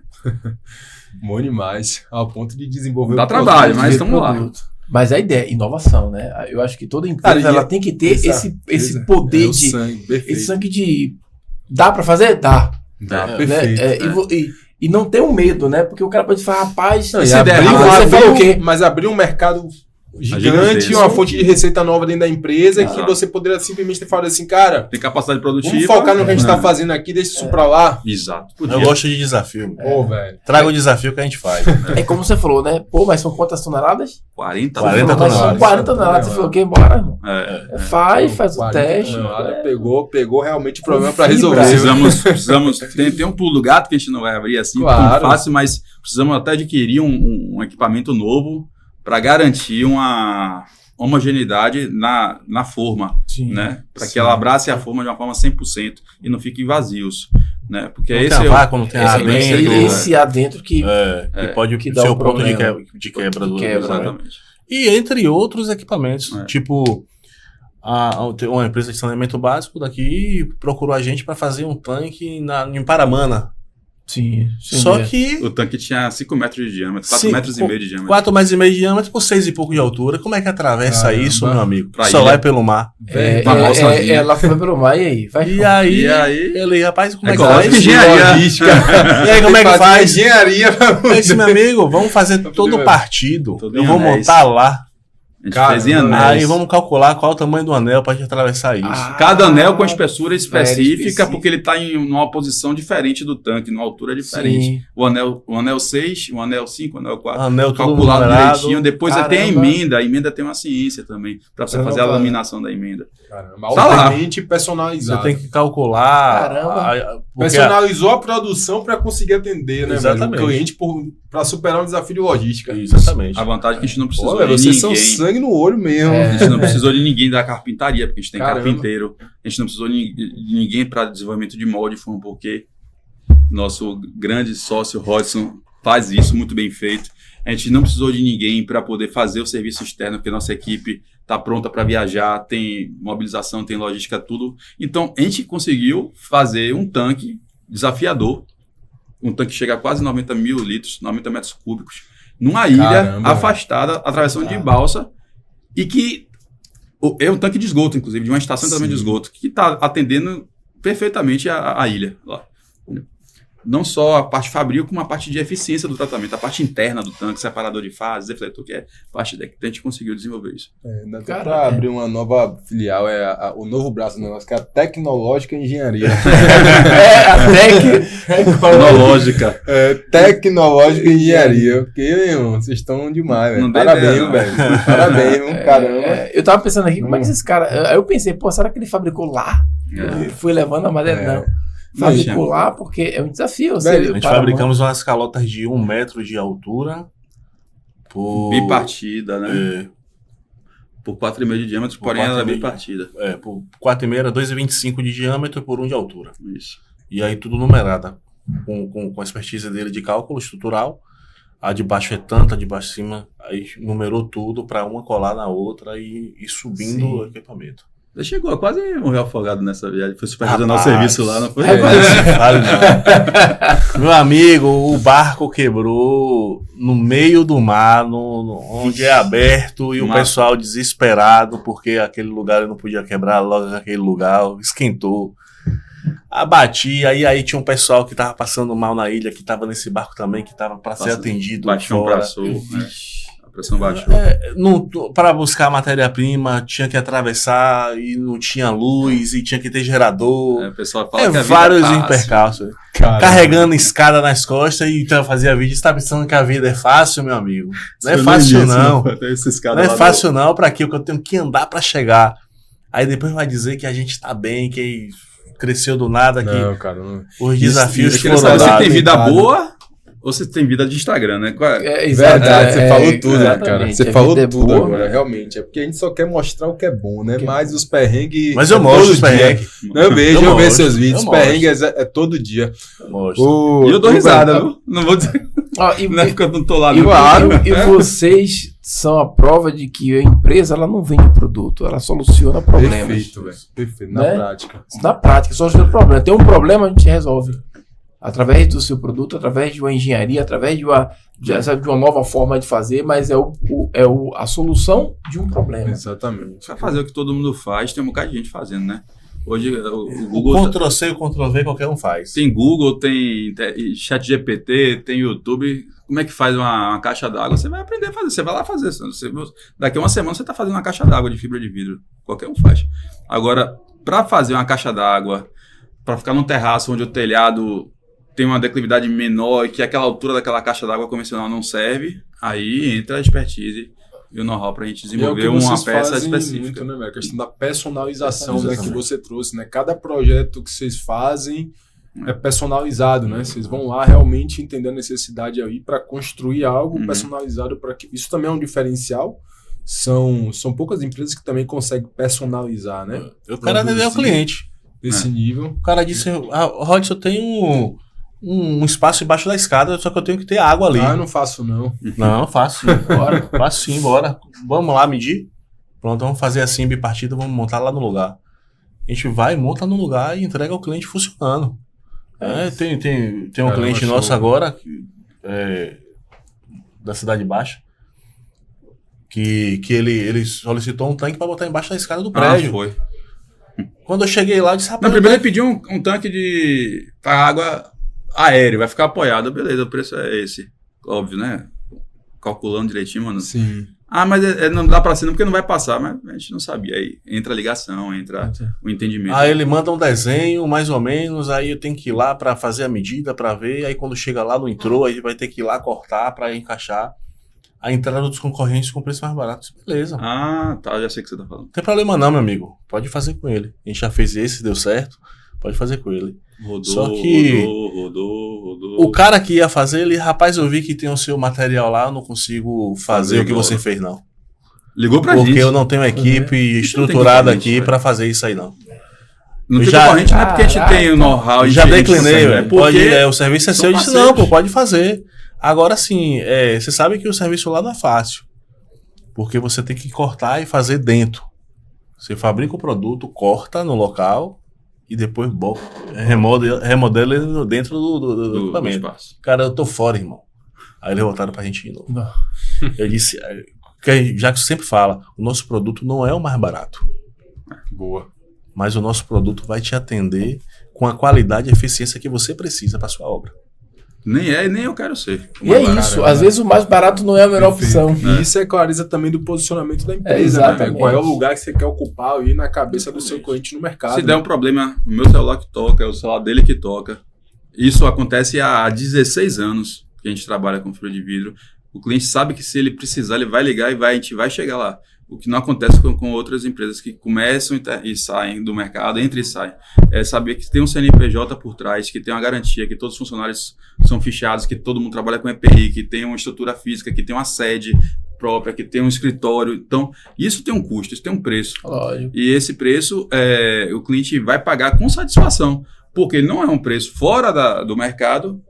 Bom demais. Ao ponto de desenvolver Dá trabalho, mas estamos lá. Mas a ideia é inovação, né? Eu acho que toda empresa ela tem que ter esse poder de... Esse sangue de... Dá pra fazer? Dá. Perfeito. E não ter um medo, né? Porque o cara pode falar, rapaz... Não, você falou o quê? Mas abrir um mercado gigante, uma fonte de receita nova dentro da empresa, que você poderia simplesmente ter falado assim, cara... Tem capacidade produtiva. Vamos focar no que a gente tá fazendo aqui, deixa isso pra lá. Exato. Eu gosto de desafio. Velho. Traga o desafio que a gente faz. É como você falou, né? Pô, mas são quantas toneladas? 40 toneladas. São 40 toneladas. Você falou, que bora, irmão? Faz o teste. Pegou realmente o problema pra resolver. Precisamos tem um pulo do gato que a gente não vai abrir assim tão fácil, mas precisamos até adquirir um equipamento novo para garantir uma homogeneidade na forma, né? Para que ela abrace a forma de uma forma 100% e não fiquem vazios, né? Porque não tem ar dentro. Esse ar dentro que pode ser o ponto de quebra do exatamente. E entre outros equipamentos, tipo uma empresa de saneamento básico daqui procurou a gente para fazer um tanque em Paramana. Sim. Só que... O tanque tinha 5 metros de diâmetro, 4 metros e meio de diâmetro. 4 metros e meio de diâmetro por 6 e pouco de altura. Como é que atravessa isso, meu amigo? Só ilha. Vai pelo mar. Ela foi pelo mar e aí? E aí, ele, rapaz, como é que faz? Engenharia. E aí, como é que faz? Engenharia. Eu disse, meu amigo, vamos fazer todo o partido. Eu vou montar lá. A gente fez em anéis. Aí vamos calcular qual é o tamanho do anel para a gente atravessar isso. Cada anel com espessura específica, porque ele está em uma posição diferente do tanque, numa altura diferente. O anel 6, o anel 5, o anel 4. Anel calculado direitinho. Depois tem a emenda tem uma ciência também, para você fazer a laminação da emenda. Caramba, altamente personalizado. Você tem que calcular. Personalizou a produção para conseguir atender, né? Exatamente. O cliente para superar um desafio de logística. Exatamente. A vantagem é que a gente não precisou de vocês ninguém. São sangue no olho mesmo. A gente não precisou de ninguém da carpintaria, porque a gente tem carpinteiro. A gente não precisou de ninguém para desenvolvimento de molde, porque nosso grande sócio Rodson faz isso muito bem feito. A gente não precisou de ninguém para poder fazer o serviço externo, porque nossa equipe está pronta para viajar, tem mobilização, tem logística, tudo. Então, a gente conseguiu fazer um tanque desafiador, um tanque que chega a quase 90 mil litros, 90 metros cúbicos, numa ilha afastada, atravessando de balsa, e que é um tanque de esgoto, inclusive, de uma estação de tratamento de esgoto, que está atendendo perfeitamente a ilha lá. Não só a parte fabril, como a parte de eficiência do tratamento, a parte interna do tanque, separador de fases, defletor, que é parte da que a gente conseguiu desenvolver isso. Para abrir uma nova filial, o novo braço do negócio, que é a Tecnológica Engenharia. Tecnológica. Tecnológica Engenharia. Porque, irmão, vocês estão demais, velho. Parabéns, velho. Parabéns, caramba. Eu tava pensando aqui, como é que esses caras... Aí eu pensei, será que ele fabricou lá? Ele foi levando a madeira? Não. Fabricou lá porque é um desafio. A gente fabricamos umas calotas de 1 metro de altura bipartida, né? Por 4,5 de diâmetro, porém ela é bipartida. Por 4,5 era 2,25 de diâmetro por 1 de altura. Isso. E aí tudo numerada, com a expertise dele de cálculo estrutural. A de baixo é tanta, a de baixo cima, aí numerou tudo para uma colar na outra e subindo o equipamento. Você chegou, quase morreu afogado nessa viagem. Foi supervisionar o serviço lá, não foi? Meu amigo, o barco quebrou no meio do mar, onde é aberto, e o pessoal desesperado, porque aquele lugar não podia quebrar, logo naquele lugar, esquentou. Abati, aí tinha um pessoal que tava passando mal na ilha, que tava nesse barco também, que tava para ser atendido. Baixão pra sul, né? A pressão baixou. Para buscar matéria-prima, tinha que atravessar e não tinha luz, e tinha que ter gerador. O pessoal fala que a vida vários percalços. Carregando escada nas costas e então fazia vídeo. Você tá pensando que a vida é fácil, meu amigo? Não é fácil, não. Não é fácil, não. Para quê? Porque eu tenho que andar para chegar. Aí depois vai dizer que a gente tá bem, que cresceu do nada, que não, cara, não. Os desafios foram dados. Você tem vida boa Ou você tem vida de Instagram, né? Verdade, você falou tudo, né, cara? exatamente. Você A falou vida é tudo boa. agora, realmente. É porque a gente só quer mostrar o que é bom, né? Mas os perrengues... Mas eu mostro os perrengues. Eu vejo mostro, seus vídeos. eu Os perrengues é todo dia. Eu mostro. E eu dou risada, viu? Não vou dizer. Não é porque eu não tô lá. E vocês são a prova de que a empresa ela não vende produto, ela soluciona problemas. Perfeito, velho. Perfeito. Na Né? prática. Na prática, soluciona problema. Tem um problema, a gente resolve. Através do seu produto, através de uma engenharia, através de uma nova forma de fazer, mas a solução de um problema. Exatamente. Pra fazer o que todo mundo faz, tem um bocado de gente fazendo, né? Hoje o Google... O Ctrl-C e o Ctrl-V qualquer um faz. Tem Google, tem ChatGPT, tem YouTube. Como é que faz uma caixa d'água? Você vai aprender a fazer, você vai lá fazer. Daqui a uma semana você está fazendo uma caixa d'água de fibra de vidro. Qualquer um faz. Agora, para fazer uma caixa d'água, para ficar num terraço onde o telhado tem uma declividade menor e que aquela altura daquela caixa d'água convencional não serve, aí entra a expertise e o know-how para a gente desenvolver uma peça específica. Muito, né, a questão da personalização, né, Exatamente. que você trouxe, né? Cada projeto que vocês fazem é personalizado, né? Vocês vão lá realmente entender a necessidade aí para construir algo personalizado para que isso também é um diferencial. São poucas empresas que também conseguem personalizar, né? O cara é o cliente. Desse nível. O cara disse, Rod, eu tenho um espaço embaixo da escada, só que eu tenho que ter água ali. Ah, eu não faço não. Não, faço sim, bora. Faço sim, bora. Vamos lá medir. Pronto, vamos fazer assim, bipartida, vamos montar lá no lugar. A gente vai, monta no lugar e entrega ao cliente funcionando. Tem um cliente nosso agora, da Cidade Baixa, que ele solicitou um tanque para botar embaixo da escada do prédio. Foi. Quando eu cheguei lá, eu disse, rapaz... Primeiro ele pediu um tanque para água aéreo, vai ficar apoiado. Beleza, o preço é esse. Óbvio, né? Calculando direitinho, mano. Sim. Ah, mas não dá pra cima porque não vai passar. Mas a gente não sabia. Aí entra a ligação, entra o entendimento. Aí ele manda um desenho, mais ou menos, aí eu tenho que ir lá pra fazer a medida, pra ver. Aí quando chega lá, não entrou, aí vai ter que ir lá cortar pra encaixar. A entrada dos concorrentes com preço mais barato. Beleza. Ah, tá. Já sei o que você tá falando. Não tem problema não, meu amigo. Pode fazer com ele. A gente já fez esse, deu certo. Pode fazer com ele. Rodou, Só que rodou. o cara que ia fazer, ele, rapaz, eu vi que tem o seu material lá, eu não consigo fazer o que você fez, não. Ligou pra gente. Porque eu não tenho uma equipe estruturada aqui pra fazer isso aí, não. Não tem já- concorrente, não é porque a gente tem o know-how. Já e a gente declinei, sabe, velho. porque O serviço é são seu. Eu disse, parceiros. não, pô, pode fazer. Agora sim, você sabe que o serviço lá não é fácil. Porque você tem que cortar e fazer dentro. Você fabrica o produto, corta no local e depois remodela ele dentro do equipamento. espaço. Cara, eu tô fora, irmão. Aí eles voltaram pra gente de novo. Não. Eu disse, já que você sempre fala, o nosso produto não é o mais barato. Boa. Mas o nosso produto vai te atender com a qualidade e eficiência que você precisa para sua obra. Nem eu quero ser. E é isso, às vezes o mais barato não é a melhor opção. E isso é clareza também do posicionamento da empresa, exatamente. né? Qual é o lugar que você quer ocupar aí na cabeça do seu cliente no mercado. Se der um problema, o meu celular que toca, é o celular dele que toca. Isso acontece há 16 anos que a gente trabalha com fibra de vidro. O cliente sabe que se ele precisar, ele vai ligar e a gente vai chegar lá. O que não acontece com outras empresas que começam e saem do mercado, entram e saem. É saber que tem um CNPJ por trás, que tem uma garantia, que todos os funcionários são fichados, que todo mundo trabalha com EPI, que tem uma estrutura física, que tem uma sede própria, que tem um escritório. Então, isso tem um custo, isso tem um preço. Lógico. E esse preço o cliente vai pagar com satisfação, porque não é um preço fora do mercado,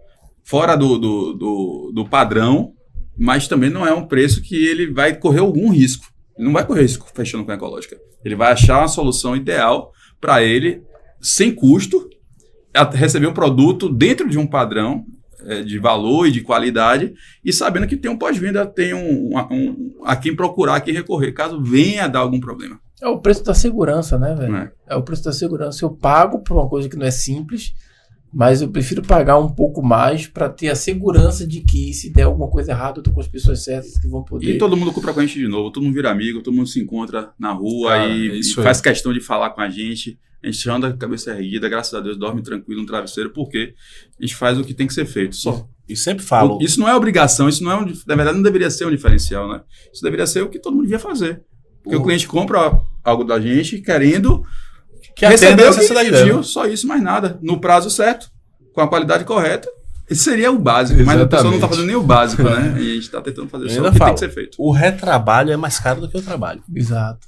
fora do padrão, mas também não é um preço que ele vai correr algum risco. Ele não vai correr risco fechando com a Ecológica. Ele vai achar uma solução ideal para ele, sem custo, receber um produto dentro de um padrão de valor e de qualidade, e sabendo que tem um pós-venda, tem a quem procurar, a quem recorrer, caso venha dar algum problema. É o preço da segurança, né, velho? É. É o preço da segurança. Eu pago por uma coisa que não é simples, mas eu prefiro pagar um pouco mais para ter a segurança de que se der alguma coisa errada, eu tô com as pessoas certas que vão poder. E todo mundo compra com a gente de novo, todo mundo vira amigo, todo mundo se encontra na rua. Cara, e isso faz questão de falar com a gente. A gente anda com a cabeça erguida, graças a Deus, dorme tranquilo no travesseiro, porque a gente faz o que tem que ser feito. Só. E sempre falo. Isso não é obrigação, isso não é na verdade não deveria ser um diferencial, né? Isso deveria ser o que todo mundo devia fazer. Porque o cliente compra algo da gente querendo que atenda a receber o que necessidade ele pediu, dela. só isso, mais nada. No prazo certo, com a qualidade correta, Esse seria o básico, mas a pessoa não está fazendo nem o básico, né? E a gente está tentando fazer só o que tem que ser feito. O retrabalho é mais caro do que o trabalho. Exato.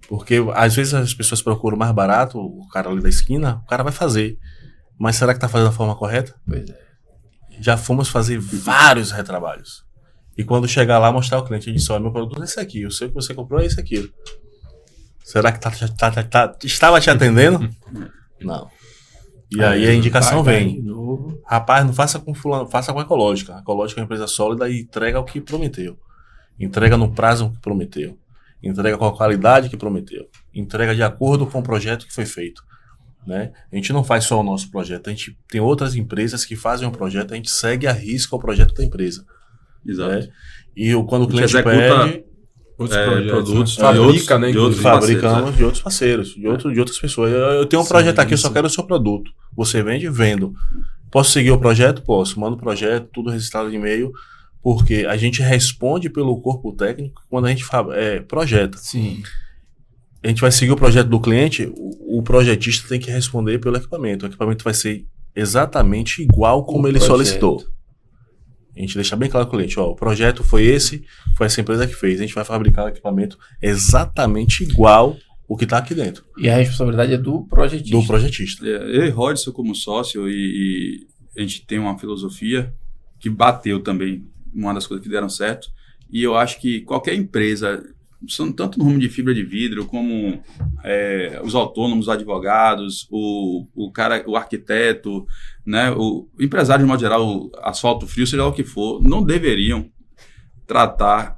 Porque às vezes as pessoas procuram mais barato, o cara ali da esquina, o cara vai fazer. Mas será que está fazendo da forma correta? Pois é. Já fomos fazer vários retrabalhos. E quando chegar lá, mostrar ao cliente, eu disse, meu produto é esse aqui, o seu que você comprou é esse aqui. Será que estava te atendendo? Não. E aí a indicação vem. Rapaz, não faça com fulano, faça com a Ecológica. A Ecológica é uma empresa sólida e entrega o que prometeu. Entrega no prazo que prometeu. Entrega com a qualidade que prometeu. Entrega de acordo com o projeto que foi feito. Né? A gente não faz só o nosso projeto, a gente tem outras empresas que fazem um projeto, a gente segue a risca o projeto da empresa. Exato. Né? E quando o cliente executa pede outros projetos, né? fabrica, né? Fabricamos de outros parceiros, de outras pessoas. Eu tenho um projeto aqui, eu só quero o seu produto. Você vende? Vendo. Posso seguir o projeto? Posso. Mando o projeto, tudo registrado de e-mail, porque a gente responde pelo corpo técnico quando a gente projeta. Sim. A gente vai seguir o projeto do cliente, o projetista tem que responder pelo equipamento. O equipamento vai ser exatamente igual como ele solicitou. A gente deixa bem claro com o cliente, o projeto foi esse, foi essa empresa que fez. A gente vai fabricar o equipamento exatamente igual o que está aqui dentro. E a responsabilidade é do projetista. Do projetista. Eu e Rodson como sócio, e a gente tem uma filosofia que bateu também, uma das coisas que deram certo, e eu acho que qualquer empresa, tanto no ramo de fibra de vidro, como os autônomos, os advogados, o arquiteto, né, o empresário de modo geral, o asfalto frio, seja lá o que for, não deveriam tratar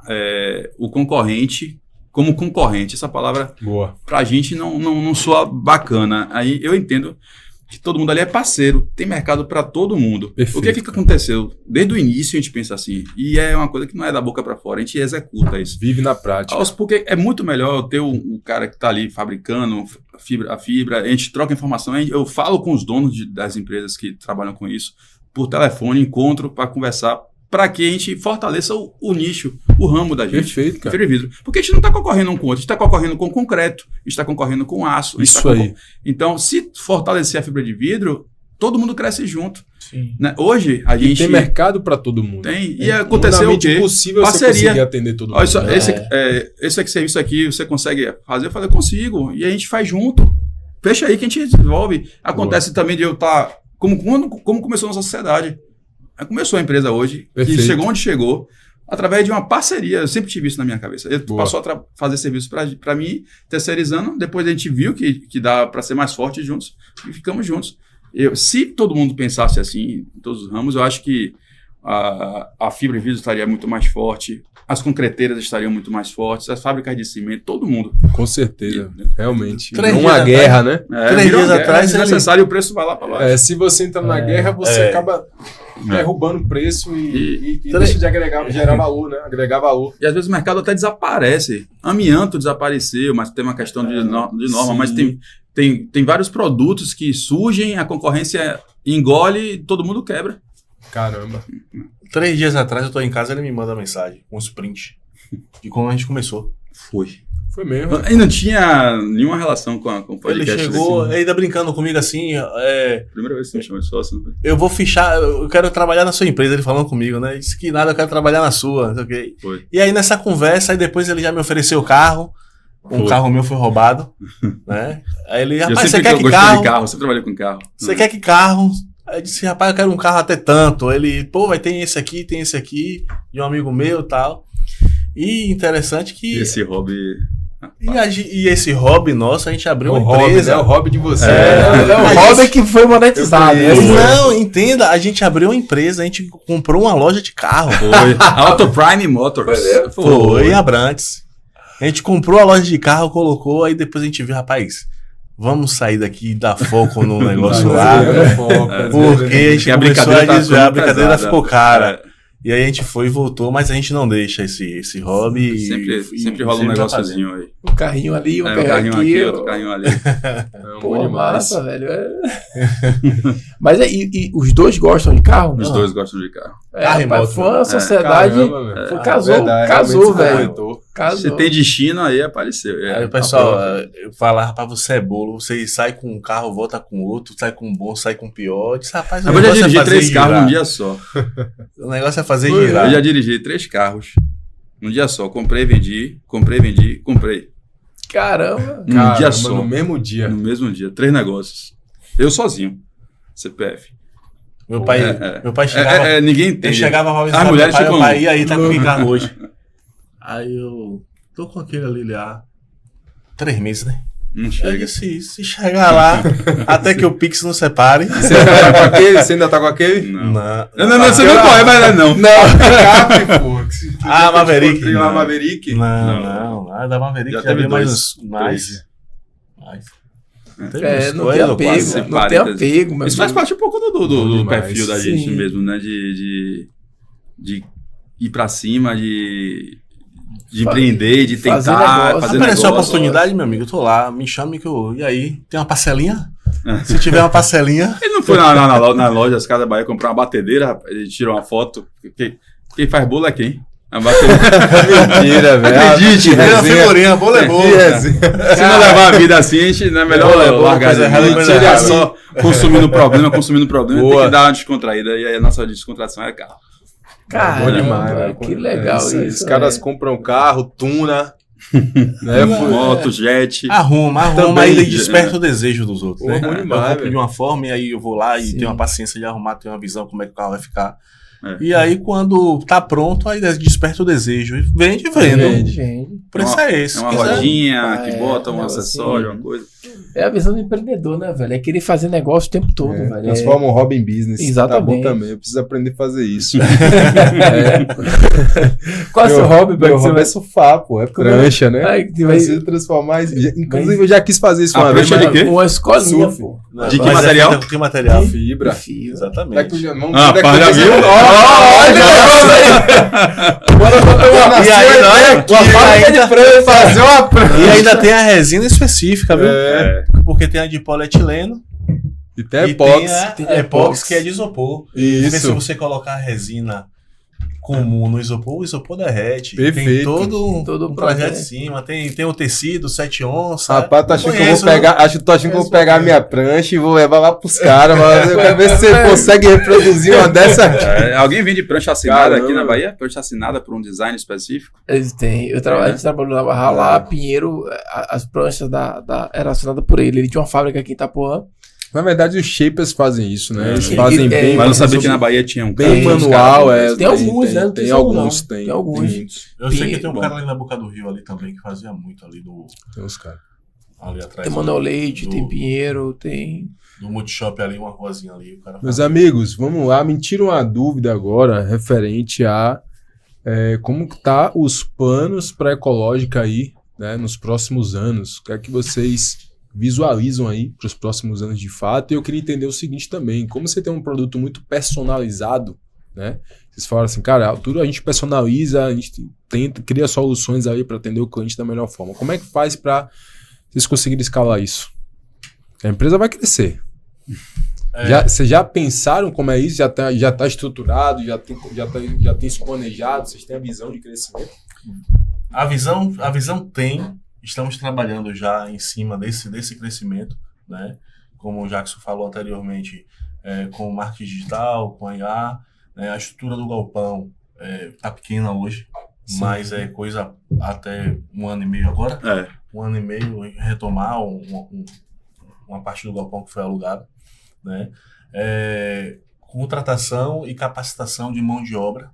o concorrente como concorrente. Essa palavra, para a gente, não soa bacana. Aí eu entendo que todo mundo ali é parceiro, tem mercado para todo mundo. Perfeito, o que aconteceu? Desde o início a gente pensa assim, e é uma coisa que não é da boca para fora, a gente executa isso. Vive na prática. Porque é muito melhor eu ter um cara que está ali fabricando a fibra, a gente troca informação, eu falo com os donos das empresas que trabalham com isso, por telefone, encontro para conversar, para que a gente fortaleça o nicho, o ramo da gente. Perfeito, cara. Fibra de vidro. Porque a gente não está concorrendo um com o outro, a gente está concorrendo com concreto, a gente está concorrendo com aço. Isso aí. Então, se fortalecer a fibra de vidro, todo mundo cresce junto. Sim. Né? Hoje, a gente... tem mercado para todo mundo. Tem. E aconteceu o quê? É impossível você conseguir atender todo mundo. Olha, esse serviço aqui, você consegue fazer? Eu falei, eu consigo. E a gente faz junto. Fecha aí que a gente desenvolve. Acontece também de eu estar... Como começou a nossa sociedade. Começou a empresa hoje, Perfeito. que chegou onde chegou, através de uma parceria. Eu sempre tive isso na minha cabeça. Ele passou a fazer serviço para mim, terceirizando. Depois a gente viu que dá para ser mais forte juntos e ficamos juntos. Se todo mundo pensasse assim, em todos os ramos, eu acho que a fibra de vidro estaria muito mais forte, as concreteiras estariam muito mais fortes, as fábricas de cimento, todo mundo. Com certeza, realmente. Três uma dias guerra, né? 3 dias atrás é necessário, o preço vai lá para baixo. Se você entra na guerra, você acaba derrubando o preço e deixa de gerar valor, né? Agregar valor. E às vezes o mercado até desaparece. Amianto desapareceu, mas tem uma questão de norma, mas tem vários produtos que surgem, a concorrência engole e todo mundo quebra. Caramba. 3 dias atrás eu tô em casa, ele me manda mensagem com os prints de como a gente começou. Foi mesmo. E não tinha nenhuma relação com o podcast. Ele chegou, ainda brincando comigo assim, Primeira vez que você me chamou de sócio, não foi? eu vou fichar, eu quero trabalhar na sua empresa, ele falando comigo, né? Ele disse que nada, eu quero trabalhar na sua, não sei o quê. Foi. E aí nessa conversa, aí depois ele já me ofereceu o carro, carro meu foi roubado, né? Aí ele, rapaz, você quer que carro? Você trabalha com carro. Você quer que carro? Aí eu disse, rapaz, eu quero um carro até tanto. Ele, tem esse aqui, de um amigo meu e tal. E interessante que... Esse hobby... E esse hobby nosso, a gente abriu uma hobby, empresa. É o hobby de você. É o hobby que foi monetizado. Não, entenda, a gente abriu uma empresa, a gente comprou uma loja de carro. Foi. Auto Prime Motors. Foi em Abrantes. A gente comprou a loja de carro, colocou, aí depois a gente viu, rapaz... Vamos sair daqui e dar foco no negócio lá. Porque a gente começou a desviar, a brincadeira ficou cara. E aí a gente foi e voltou, mas a gente não deixa esse hobby. Sempre rola um negóciozinho aí. Um carrinho ali, um carrinho aqui. Outro carrinho ali. Pô, massa, velho. Mas e os dois gostam de carro? Os dois gostam de carro. Carro e moto. Foi uma sociedade. Casou, velho. Se tem destino, aí apareceu. Aí o pessoal fala, rapaz, você é bolo, você sai com um carro, volta com outro, sai com um bom, sai com um pior. Eu disse, rapaz, eu já dirigi 3 carros num dia só. O negócio é fazer girar. Eu já dirigi 3 carros num dia só. Comprei, vendi. Caramba. Num dia só. No mesmo dia. No mesmo dia. 3 negócios. Eu sozinho. CPF. Meu pai chegava... ninguém entende. Ele chegava pra visitar as mulheres meu pai, ficam... e aí, tá com que carro hoje? Aí eu... Tô com aquele ali há 3 meses, né? Não chega. Se chegar lá, até que o Pix não separe... Você ainda tá com aquele? Não, Não, você não corre, mas não. Maverick. Maverick? Não, da Maverick já teve mais. Não tem apego. Isso faz parte um pouco do perfil da gente Sim. mesmo, né? De ir pra cima, de empreender, de tentar fazer Apareceu negócio. a oportunidade, meu amigo, eu tô lá, me chame que eu... E aí, tem uma parcelinha? Se tiver uma parcelinha... Ele não foi na loja das Casas Bahia comprar uma batedeira, rapaz, ele tirou uma foto. Quem faz bolo é quem? A batedeira. Mentira, velho. Acredite, Uma figurinha, bolo é bolo. Se não levar a vida assim, a gente não é melhor largar de mentira, só consumindo problema, tem que dar uma descontraída. E aí a nossa descontração é carro. Caramba, demais, que legal isso. Os caras compram carro, tuna, né? Moto, jet. Arruma Também, e desperta o desejo dos outros, né? Bom Eu demais, compro velho. de uma forma e aí eu vou lá e Sim. tenho uma paciência de arrumar, tenho uma visão como é que o carro vai ficar. E aí quando tá pronto, aí desperta o desejo. E vende. O preço é esse. É uma quiser. rodinha que bota um negócio acessório, assim. uma coisa. É a visão do empreendedor, né, velho? É querer fazer negócio o tempo todo, velho. Transforma um hobby em business. Exatamente. Tá bom também. Eu preciso aprender a fazer isso. Qual é o seu hobby, Meu hobby é surfar, pô. É prancha, né? Ai, Preciso transformar isso. Inclusive, eu já quis fazer isso uma vez. prancha de quê? Uma escolinha, Surf. pô. De que Mas material? É feita com que material? Fibra. Exatamente. Já viu? E aí, fazer uma prancha. E ainda tem a resina específica, viu? É. Porque tem a de polietileno E tem e epóxi. tem a epóxi que é de isopor. Porque se Isso. você colocar a resina comum no isopor, o isopor derrete. Tem Perfeito. todo um projeto projeto. em cima. Tem o tecido, 7 onças. Rapaz, tô achando que eu vou Conheço, pegar. Tô achando que eu vou pegar a minha prancha e vou levar lá pros caras. Mas eu quero ver se você consegue reproduzir uma dessa aqui. Alguém vende prancha assinada Caramba. aqui na Bahia? Prancha assinada por um design específico? Eles têm. A gente trabalhou na Barra lá, Pinheiro, as pranchas era assinada por ele. Ele tinha uma fábrica aqui em Itapuã. Na verdade, os shapers fazem isso, né? Eles É. fazem É, bem. Mas eu sabia que na Bahia tinha um Bem cara, manual, Tem alguns, né? Não Tem só um, alguns, não. tem. Tem alguns. muitos. Eu sei que tem um Bom. cara ali na Boca do Rio ali também que fazia muito ali Tem uns caras. ali atrás. Tem Manuel Leite, do- tem Pinheiro, tem. Do Multishop ali, uma ruazinha ali. O cara Meus fazia. amigos, vamos lá. Me tira uma dúvida agora referente a como que tá os planos para ecológica aí, né, nos próximos anos. O que é que vocês visualizam aí para os próximos anos de fato? E eu queria entender o seguinte também, como você tem um produto muito personalizado, né? Vocês falaram assim, cara, tudo a gente personaliza, a gente cria soluções aí para atender o cliente da melhor forma. Como é que faz para vocês conseguirem escalar isso? A empresa vai crescer. Vocês já pensaram como é isso? Já tá estruturado? Já tem isso planejado? Vocês têm a visão de crescimento? A visão tem. Estamos trabalhando já em cima desse crescimento, né? Como o Jackson falou anteriormente, com o marketing digital, com a IA, né? A estrutura do galpão está pequena hoje, Sim. mas é coisa até 1 ano e meio agora. É. 1 ano e meio retomar uma parte do galpão que foi alugada, né? Contratação e capacitação de mão de obra,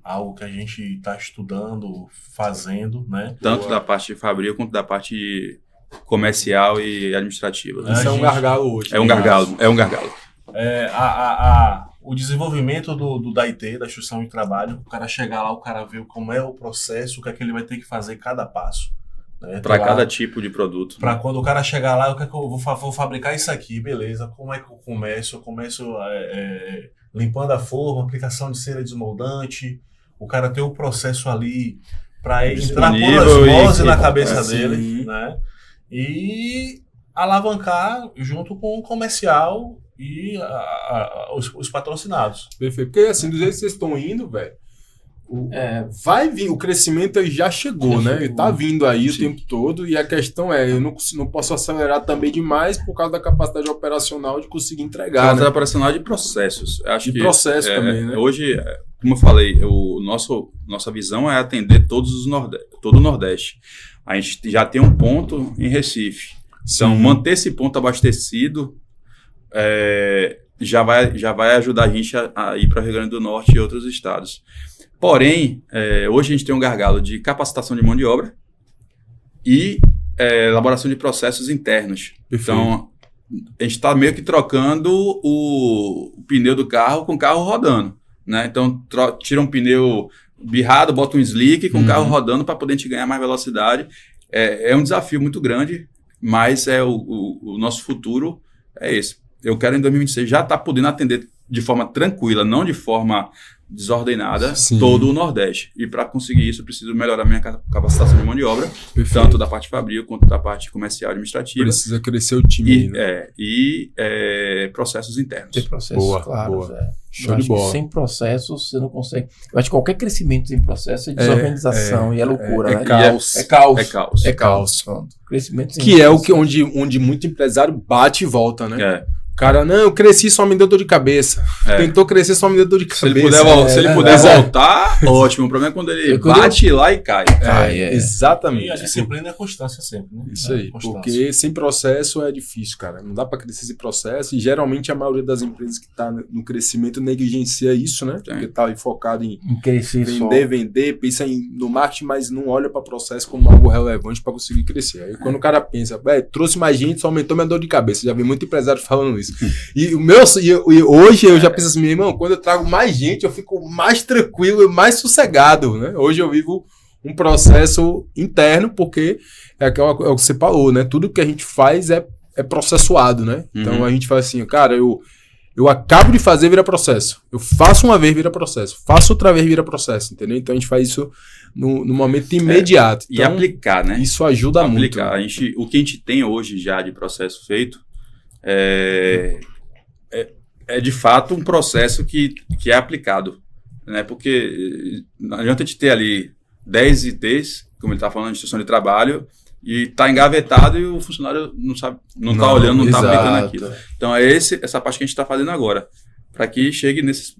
algo que a gente está estudando, fazendo, né? Tanto da parte de fabril quanto da parte comercial e administrativa. Isso é um gargalo hoje. É um gargalo. O desenvolvimento da IT, da instrução de trabalho, o cara chegar lá, o cara vê como é o processo, o que é que ele vai ter que fazer cada passo. Né? Para cada tipo de produto. Para quando o cara chegar lá, eu vou fabricar isso aqui, beleza, como é que eu começo? Eu começo limpando a forma, aplicação de cera desmoldante, o cara tem o processo ali para entrar por osmose na cabeça dele, né? E alavancar junto com o comercial e os patrocinados. Perfeito. Porque assim, do jeito que vocês estão indo, velho, vai vir, o crescimento já chegou, né? Ele tá vindo aí o tempo todo e a questão é, eu não posso acelerar também demais por causa da capacidade operacional de conseguir entregar, capacidade operacional de processos. Eu acho de processo também, né? Hoje, como eu falei, nossa visão é atender todo o Nordeste. A gente já tem um ponto em Recife. Então, manter esse ponto abastecido já vai ajudar a gente a ir para o Rio Grande do Norte e outros estados. Porém, hoje a gente tem um gargalo de capacitação de mão de obra e elaboração de processos internos. Perfeito. Então, a gente está meio que trocando o pneu do carro com o carro rodando, né? Então, tira um pneu birrado, bota um slick com o carro rodando para poder a gente ganhar mais velocidade. É um desafio muito grande, mas o nosso futuro é esse. Eu quero em 2026 já estar podendo atender de forma tranquila, não de forma desordenada, todo o Nordeste. E para conseguir isso, eu preciso melhorar minha capacitação de mão de obra, tanto da parte fabril quanto da parte comercial e administrativa. Precisa crescer o time. Processos internos. Ter processos claros. Show de bola. Sem processos, você não consegue. Eu acho que qualquer crescimento sem processo é desorganização e é loucura, né? Caos. É caos. Pronto. Crescimento sem que processo. Onde muito empresário bate e volta, né? Cara, não, eu cresci, só me deu dor de cabeça. Tentou crescer, só me deu dor de cabeça. Se ele puder voltar, ótimo. O problema é quando ele bate lá e cai. Exatamente. E a disciplina é a constância sempre, né? Isso aí. Porque sem processo é difícil, cara. Não dá para crescer sem processo. E geralmente a maioria das empresas que tá no crescimento negligencia isso, né? Porque tá aí focado em crescer vender, pensa no marketing, mas não olha para processo como algo relevante para conseguir crescer. Aí quando o cara pensa, trouxe mais gente, só aumentou minha dor de cabeça. Já vi muito empresário falando isso. E hoje eu já penso assim, meu irmão, quando eu trago mais gente, eu fico mais tranquilo e mais sossegado, né? Hoje eu vivo um processo interno, porque é o que você falou, né? Tudo que a gente faz é processuado, né? Então a gente faz assim, cara, eu acabo de fazer, vira processo. Eu faço uma vez, vira processo. Faço outra vez, vira processo, entendeu? Então a gente faz isso no momento imediato. Então, e aplicar, né? Isso ajuda muito. Né? O que a gente tem hoje já de processo feito é de fato um processo que é aplicado, né? Porque não adianta a gente ter ali 10 ITs, como ele está falando, de instrução de trabalho, e está engavetado e o funcionário não sabe, não está olhando, não está aplicando aquilo. Então é essa parte que a gente está fazendo agora, para que chegue nesses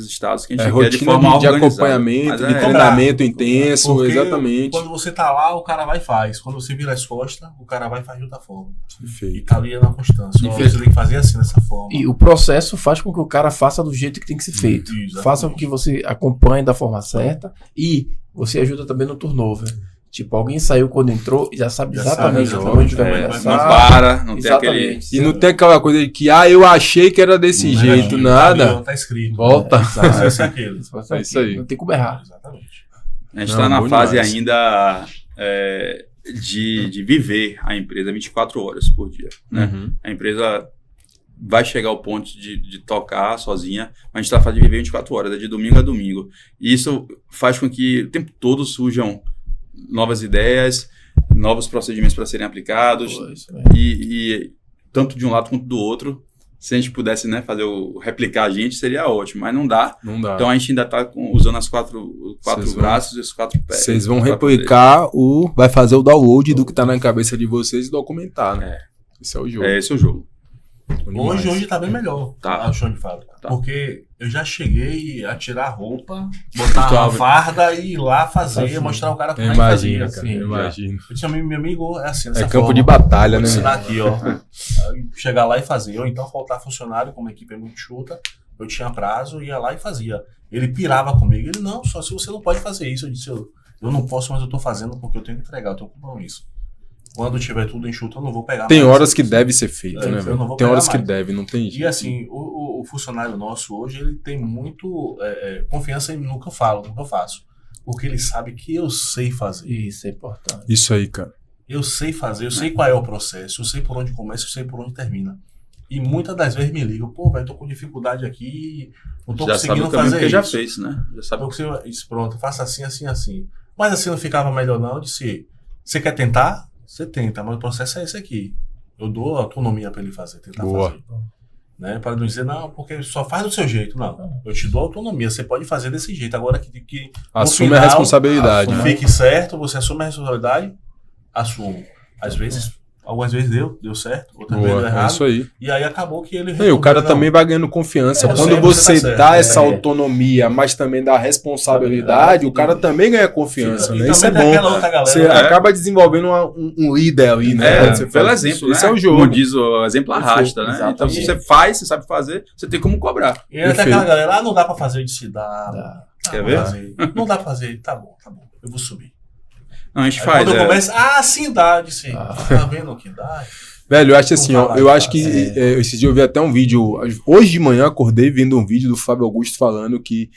estados que a gente quer de forma organizada. De acompanhamento, de treinamento intenso, porque exatamente. Quando você tá lá, o cara vai e faz. Quando você vira as costas, o cara vai e faz de outra forma. Perfeito. E tá ali na constância. Você tem que fazer assim, dessa forma. E o processo faz com que o cara faça do jeito que tem que ser feito. Faça com que você acompanhe da forma certa e você ajuda também no turnover. Tipo, alguém saiu quando entrou e já sabe exatamente onde vai começar. Não para, não tem aquele... E não tem aquela coisa de que, eu achei que era desse jeito, nada. Não tá escrito. Volta. É isso aí. Não tem como errar. Exatamente. A gente está na fase ainda de viver a empresa 24 horas por dia. Né? A empresa vai chegar ao ponto de tocar sozinha, mas a gente está na fase de viver 24 horas, de domingo a domingo. E isso faz com que o tempo todo surjam novas ideias, novos procedimentos para serem aplicados, e tanto de um lado quanto do outro. Se a gente pudesse, né, replicar a gente, seria ótimo, mas não dá. Então a gente ainda está usando as quatro braços e os 4 pés. Vocês vão replicar vai fazer o download do que está na cabeça de vocês e documentar, né? Esse é o jogo. Esse é o jogo. Hoje tá bem melhor o chão de fábrica. Porque eu já cheguei a tirar a roupa, botar a farda e ir lá fazer, mostrar o cara como é que fazia. Imagino. Eu tinha meu amigo, assim, dessa campo de batalha, né? Ensinar aqui, ó. Chegar lá e fazer. Ou então faltar funcionário, como a equipe é muito chuta, eu tinha prazo, ia lá e fazia. Ele pirava comigo. Ele, não, só se você não pode fazer isso. Eu disse, eu não posso, mas eu tô fazendo porque eu tenho que entregar, eu tenho compromisso. Quando tiver tudo enxuto, eu não vou pegar Tem horas que deve ser feito, né, velho? Tem horas que deve, não tem jeito. E assim, o funcionário nosso hoje, ele tem muito confiança no que eu falo, no que eu faço. Porque ele sabe que eu sei fazer. Isso é importante. Isso aí, cara. Eu sei fazer, eu sei qual é o processo, eu sei por onde começa, eu sei por onde termina. E muitas das vezes me ligam, velho, tô com dificuldade aqui, não tô conseguindo fazer isso. Já fez, né? Já sabe. Eu disse, pronto, faça assim, assim, assim. Mas assim não ficava melhor não, eu disse, você quer tentar? Você tenta, mas o processo é esse aqui. Eu dou autonomia para ele fazer, tentar fazer. Né? Para não dizer, não, porque só faz do seu jeito. Não, eu te dou autonomia, você pode fazer desse jeito. Agora que assume a responsabilidade. Que fique certo, você assume a responsabilidade, assumo. Algumas vezes deu certo, outras vezes deu errado. É isso aí. E aí acabou que ele... E o cara também vai ganhando confiança. Quando você dá essa autonomia, mas também dá responsabilidade, o cara também ganha confiança. Né? Isso é bom. Você acaba desenvolvendo um líder ali, né? Pelo exemplo, isso é o jogo. Como diz o exemplo arrasta, né? Exatamente. Então, se você faz, você sabe fazer, você tem como cobrar. E até aquela galera, não dá pra fazer, eu disse, dá. Quer ver? Não dá pra fazer, tá bom, eu vou subir. Não, a gente faz. Quando começa, sim dá, disse, tá vendo o que dá? Velho, eu acho assim, eu acho que esse dia eu vi até um vídeo, hoje de manhã acordei vendo um vídeo do Fábio Augusto falando que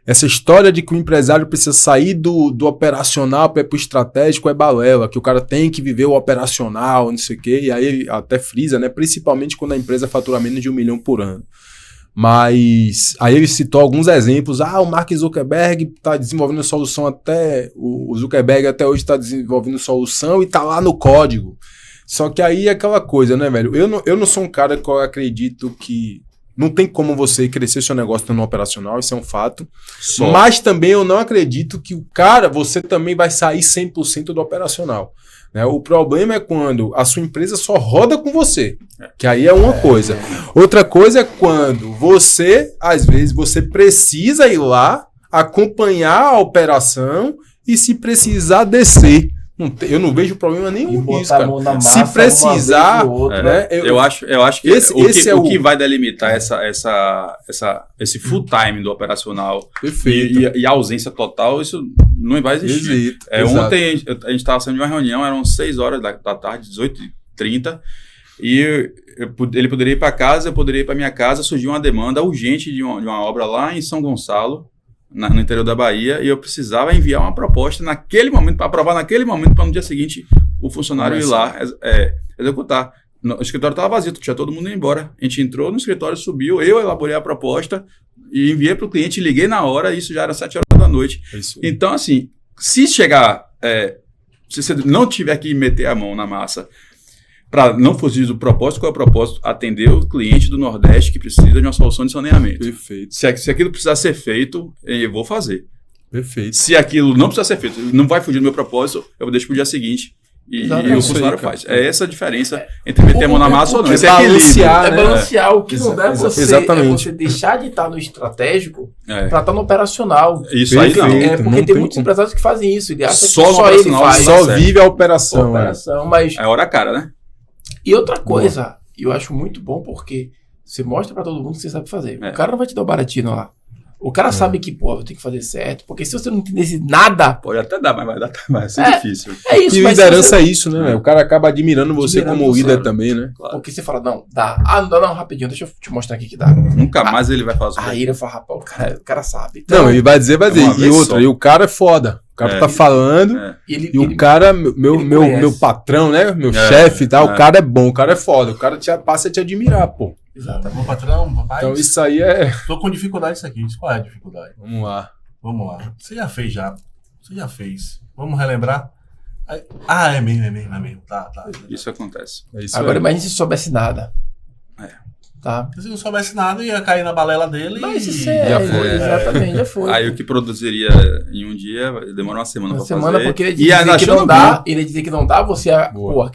essa história de que o empresário precisa sair do operacional para ir pro estratégico é balela, que o cara tem que viver o operacional, não sei o quê, e aí ele até frisa, né, principalmente quando a empresa fatura menos de 1 milhão por ano. Mas aí ele citou alguns exemplos. O Mark Zuckerberg está desenvolvendo solução o Zuckerberg até hoje está desenvolvendo solução e está lá no código. Só que aí é aquela coisa, né, velho? Eu não sou um cara que eu acredito que não tem como você crescer seu negócio no operacional, isso é um fato. Mas também eu não acredito que você também vai sair 100% do operacional. Né? O problema é quando a sua empresa só roda com você, que aí é uma coisa. Outra coisa é quando às vezes, você precisa ir lá, acompanhar a operação e se precisar descer. Eu não vejo problema nenhum nisso, cara. Se precisar, né? Eu acho que o que vai delimitar esse full time do operacional e a ausência total, isso não vai existir. Ontem a gente estava saindo de uma reunião, eram 6 horas da tarde, 18h30, e ele poderia ir para casa, eu poderia ir para minha casa, surgiu uma demanda urgente de uma obra lá em São Gonçalo, no interior da Bahia, e eu precisava enviar uma proposta naquele momento, para aprovar naquele momento, para no dia seguinte o funcionário ir lá executar. O escritório estava vazio, tinha todo mundo indo embora. A gente entrou no escritório, subiu, eu elaborei a proposta e enviei para o cliente, liguei na hora, isso já era 7 horas da noite. Então, assim, se chegar, se você não tiver que meter a mão na massa, para não fugir do propósito, qual é o propósito? Atender o cliente do Nordeste que precisa de uma solução de saneamento. Perfeito. Se aquilo precisar ser feito, eu vou fazer. Perfeito. Se aquilo não precisar ser feito, não vai fugir do meu propósito, eu deixo para o dia seguinte e o funcionário faz. É essa a diferença entre meter a mão na massa ou não. Esse é balancear, né? Balancear. O que não dá é você deixar de estar no estratégico para estar no operacional. Isso aí não. Porque tem muitos empresários que fazem isso. Ele acha só ele faz. Só vive a operação. Mas... É hora cara, né? E outra coisa, eu acho muito bom porque você mostra pra todo mundo que você sabe fazer. O cara não vai te dar o baratinho lá. O cara sabe que, eu tenho que fazer certo. Porque se você não entendesse nada... Pode até dar, mas vai ser difícil. É isso. E liderança é isso, né? O cara acaba admirando você como líder também, né? Claro. Porque você fala, não, dá. Não dá não, rapidinho, deixa eu te mostrar aqui que dá. Nunca mais ele vai fazer. Aí ele fala, rapaz, o cara sabe. Então, não, ele vai dizer. E outra, e o cara é foda. O cara tá falando, e o cara, meu patrão, né? Meu chefe e tal, o cara é bom, o cara é foda. O cara passa a te admirar, pô. Exato. Meu patrão, rapaz. Então isso aí é... Tô com dificuldade nisso aqui. Qual é a dificuldade? Vamos lá. Você já fez já. Você já fez. Vamos relembrar? É mesmo. Tá. Isso acontece. Agora imagine se soubesse nada. Tá. Se não soubesse nada, ia cair na balela dele. Mas isso já foi. Exatamente, já foi. Aí o que produziria em um dia demora uma semana pra fazer. Porque ele dizer que não dá, ele dizer que não dá, você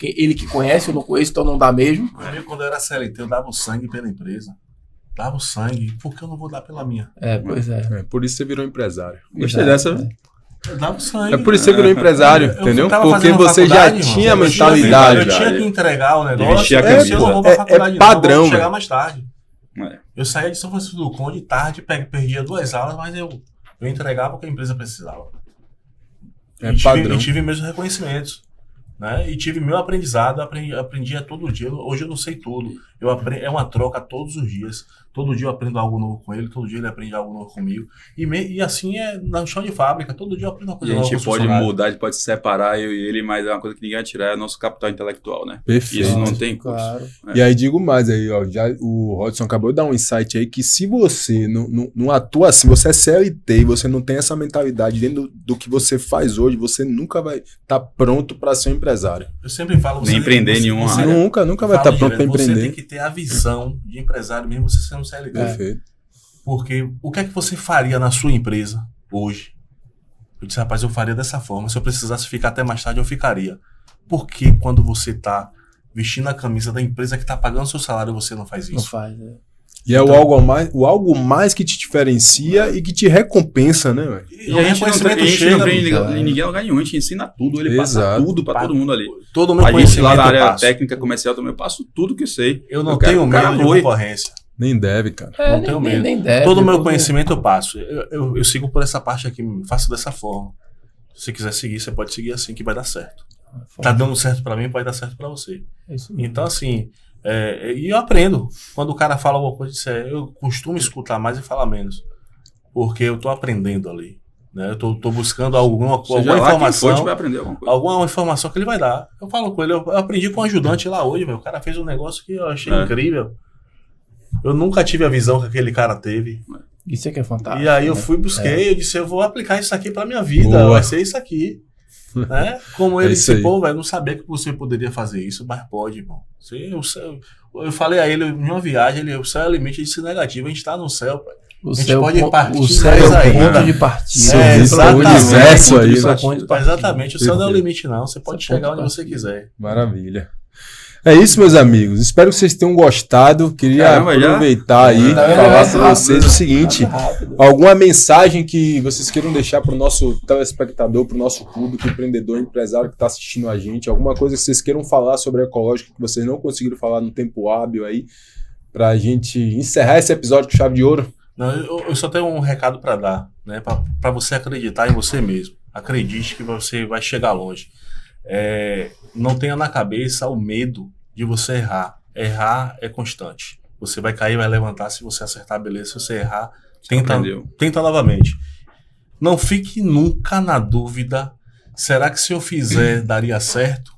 ele que conhece, eu não conheço, então não dá mesmo. Quando eu era CLT, eu dava o sangue pela empresa. Dava o sangue, porque eu não vou dar pela minha. Pois é. Por isso você virou empresário. Gostei dessa. Eu dava o sangue. É por isso que você virou empresário, entendeu? Porque você já tinha mentalidade. Eu tinha que entregar o negócio. Eu não vou pra faculdade, padrão, eu vou chegar mais tarde. Eu saía de São Francisco do Conde tarde, perdia 2 aulas, mas eu entregava o que a empresa precisava. Padrão. E tive meus reconhecimentos. Né? E tive meu aprendizado, aprendia todo dia. Hoje eu não sei tudo. É uma troca todos os dias. Todo dia eu aprendo algo novo com ele, todo dia ele aprende algo novo comigo. E assim é no chão de fábrica, todo dia eu aprendo uma coisa nova. A gente pode mudar, a gente pode se separar, eu e ele, mas é uma coisa que ninguém vai tirar, é nosso capital intelectual, né? Perfeito. Isso não tem curso. Claro. E aí digo mais aí, ó, já o Rodson acabou de dar um insight aí que se você não atua assim, você é CLT e você não tem essa mentalidade dentro do que você faz hoje, você nunca vai estar pronto para ser um empresário. empresário. Eu sempre falo... Nem empreender em nenhuma área. Nunca vai estar pronto para empreender. Você tem que ter a visão de empresário mesmo você sendo CLT. Perfeito. Porque o que é que você faria na sua empresa hoje? Eu disse, rapaz, eu faria dessa forma. Se eu precisasse ficar até mais tarde, eu ficaria. Por que quando você está vestindo a camisa da empresa que está pagando seu salário, você não faz isso? Não faz, né? E é o algo mais que te diferencia e que te recompensa, né, velho? E a gente não aprende ninguém a lugar nenhum, a gente ensina tudo, ele passa tudo pra todo mundo ali. Todo o meu a gente lá conhecimento na área eu passo. técnica, comercial também, eu passo tudo que sei. Eu não tenho medo de concorrência. Nem deve, cara. Não tenho medo. Nem deve. Todo o meu conhecimento eu passo. Eu sigo por essa parte aqui, faço dessa forma. Se você quiser seguir, você pode seguir assim que vai dar certo. Tá dando certo pra mim, pode dar certo pra você. É isso. Então, assim, e eu aprendo. Quando o cara fala alguma coisa, eu costumo escutar mais e falar menos. Porque eu tô aprendendo ali. Né? Eu tô buscando alguma informação. Vai aprender alguma coisa. Alguma informação que ele vai dar. Eu falo com ele, eu aprendi com um ajudante lá hoje, velho. O cara fez um negócio que eu achei incrível. Eu nunca tive a visão que aquele cara teve. Isso é que é fantástico. E aí eu fui, busquei, eu disse, eu vou aplicar isso aqui pra minha vida. Vai ser isso aqui. Né? Como ele disse, pô, velho, não sabia que você poderia fazer isso, mas pode, irmão. Eu falei a ele em uma viagem, o céu é o limite, ele disse negativo, a gente tá no céu, pai. O a gente céu, pode partir o céu é o ponto de partida. Exatamente. Exatamente, o céu não é o limite, não. Você pode chegar onde você quiser. Maravilha. É isso, meus amigos. Espero que vocês tenham gostado. Queria aproveitar aí e falar para vocês o seguinte: alguma mensagem que vocês queiram deixar para o nosso telespectador, para o nosso público, empreendedor, empresário que está assistindo a gente, alguma coisa que vocês queiram falar sobre a Ecológica que vocês não conseguiram falar no tempo hábil aí, para a gente encerrar esse episódio com chave de ouro? Não, eu só tenho um recado para dar, né? Para você acreditar em você mesmo. Acredite que você vai chegar longe. Não tenha na cabeça o medo de você errar. Errar é constante. Você vai cair, vai levantar. Se você acertar, beleza. Se você errar, tenta novamente. Não fique nunca na dúvida. Será que se eu fizer, daria certo?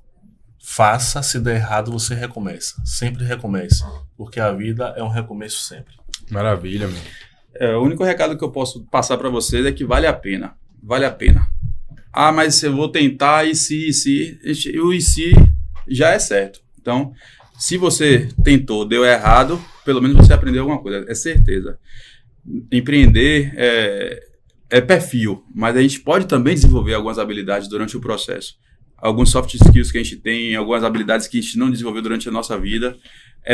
Faça. Se der errado, você recomeça. Sempre recomece. Porque a vida é um recomeço sempre. Maravilha, meu. O único recado que eu posso passar para vocês é que vale a pena. Vale a pena. Ah, mas eu vou tentar e se já é certo. Então, se você tentou, deu errado, pelo menos você aprendeu alguma coisa, é certeza. Empreender é perfil, mas a gente pode também desenvolver algumas habilidades durante o processo. Alguns soft skills que a gente tem, algumas habilidades que a gente não desenvolveu durante a nossa vida,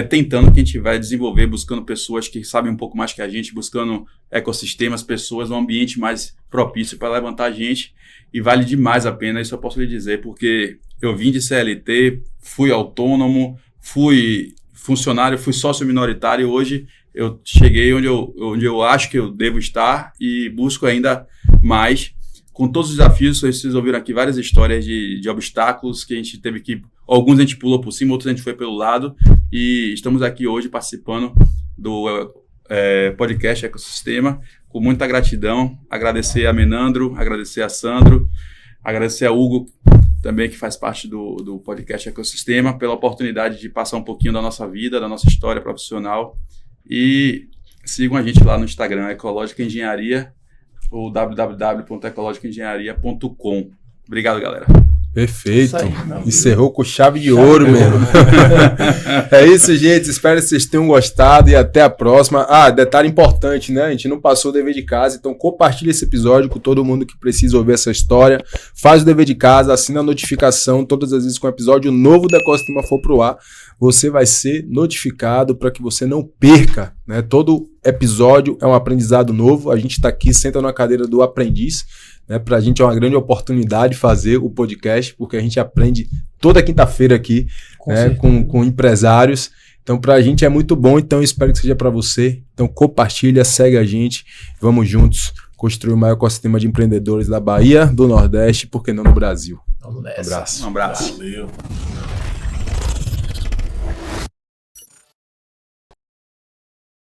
tentando que a gente vai desenvolver, buscando pessoas que sabem um pouco mais que a gente, buscando ecossistemas, pessoas, um ambiente mais propício para levantar a gente, e vale demais a pena, isso eu posso lhe dizer, porque eu vim de CLT, fui autônomo, fui funcionário, fui sócio minoritário, e hoje eu cheguei onde eu acho que eu devo estar e busco ainda mais, com todos os desafios. Vocês ouviram aqui várias histórias de obstáculos que a gente teve que... Alguns a gente pulou por cima, outros a gente foi pelo lado. E estamos aqui hoje participando do podcast Ecossistema, com muita gratidão. Agradecer a Menandro, agradecer a Sandro, agradecer a Hugo, também que faz parte do podcast Ecossistema, pela oportunidade de passar um pouquinho da nossa vida, da nossa história profissional. E sigam a gente lá no Instagram, Ecológica Engenharia, ou www.ecologicaengenharia.com. Obrigado, galera. Perfeito. Aí, encerrou com chave de ouro mesmo. É isso, gente. Espero que vocês tenham gostado e até a próxima. Detalhe importante, né? A gente não passou o dever de casa, então compartilha esse episódio com todo mundo que precisa ouvir essa história. Faz o dever de casa, assina a notificação. Todas as vezes que um episódio novo da Ecossistema for pro ar, você vai ser notificado para que você não perca, né? Todo episódio é um aprendizado novo. A gente está aqui, senta na cadeira do aprendiz, né? Para a gente é uma grande oportunidade fazer o podcast, porque a gente aprende toda quinta-feira aqui, né? com empresários. Então, para a gente é muito bom. Então, eu espero que seja para você. Então, compartilha, segue a gente. Vamos juntos construir o maior ecossistema de empreendedores da Bahia, do Nordeste, por que não no Brasil? Vamos nessa. Um abraço. Um abraço. Valeu.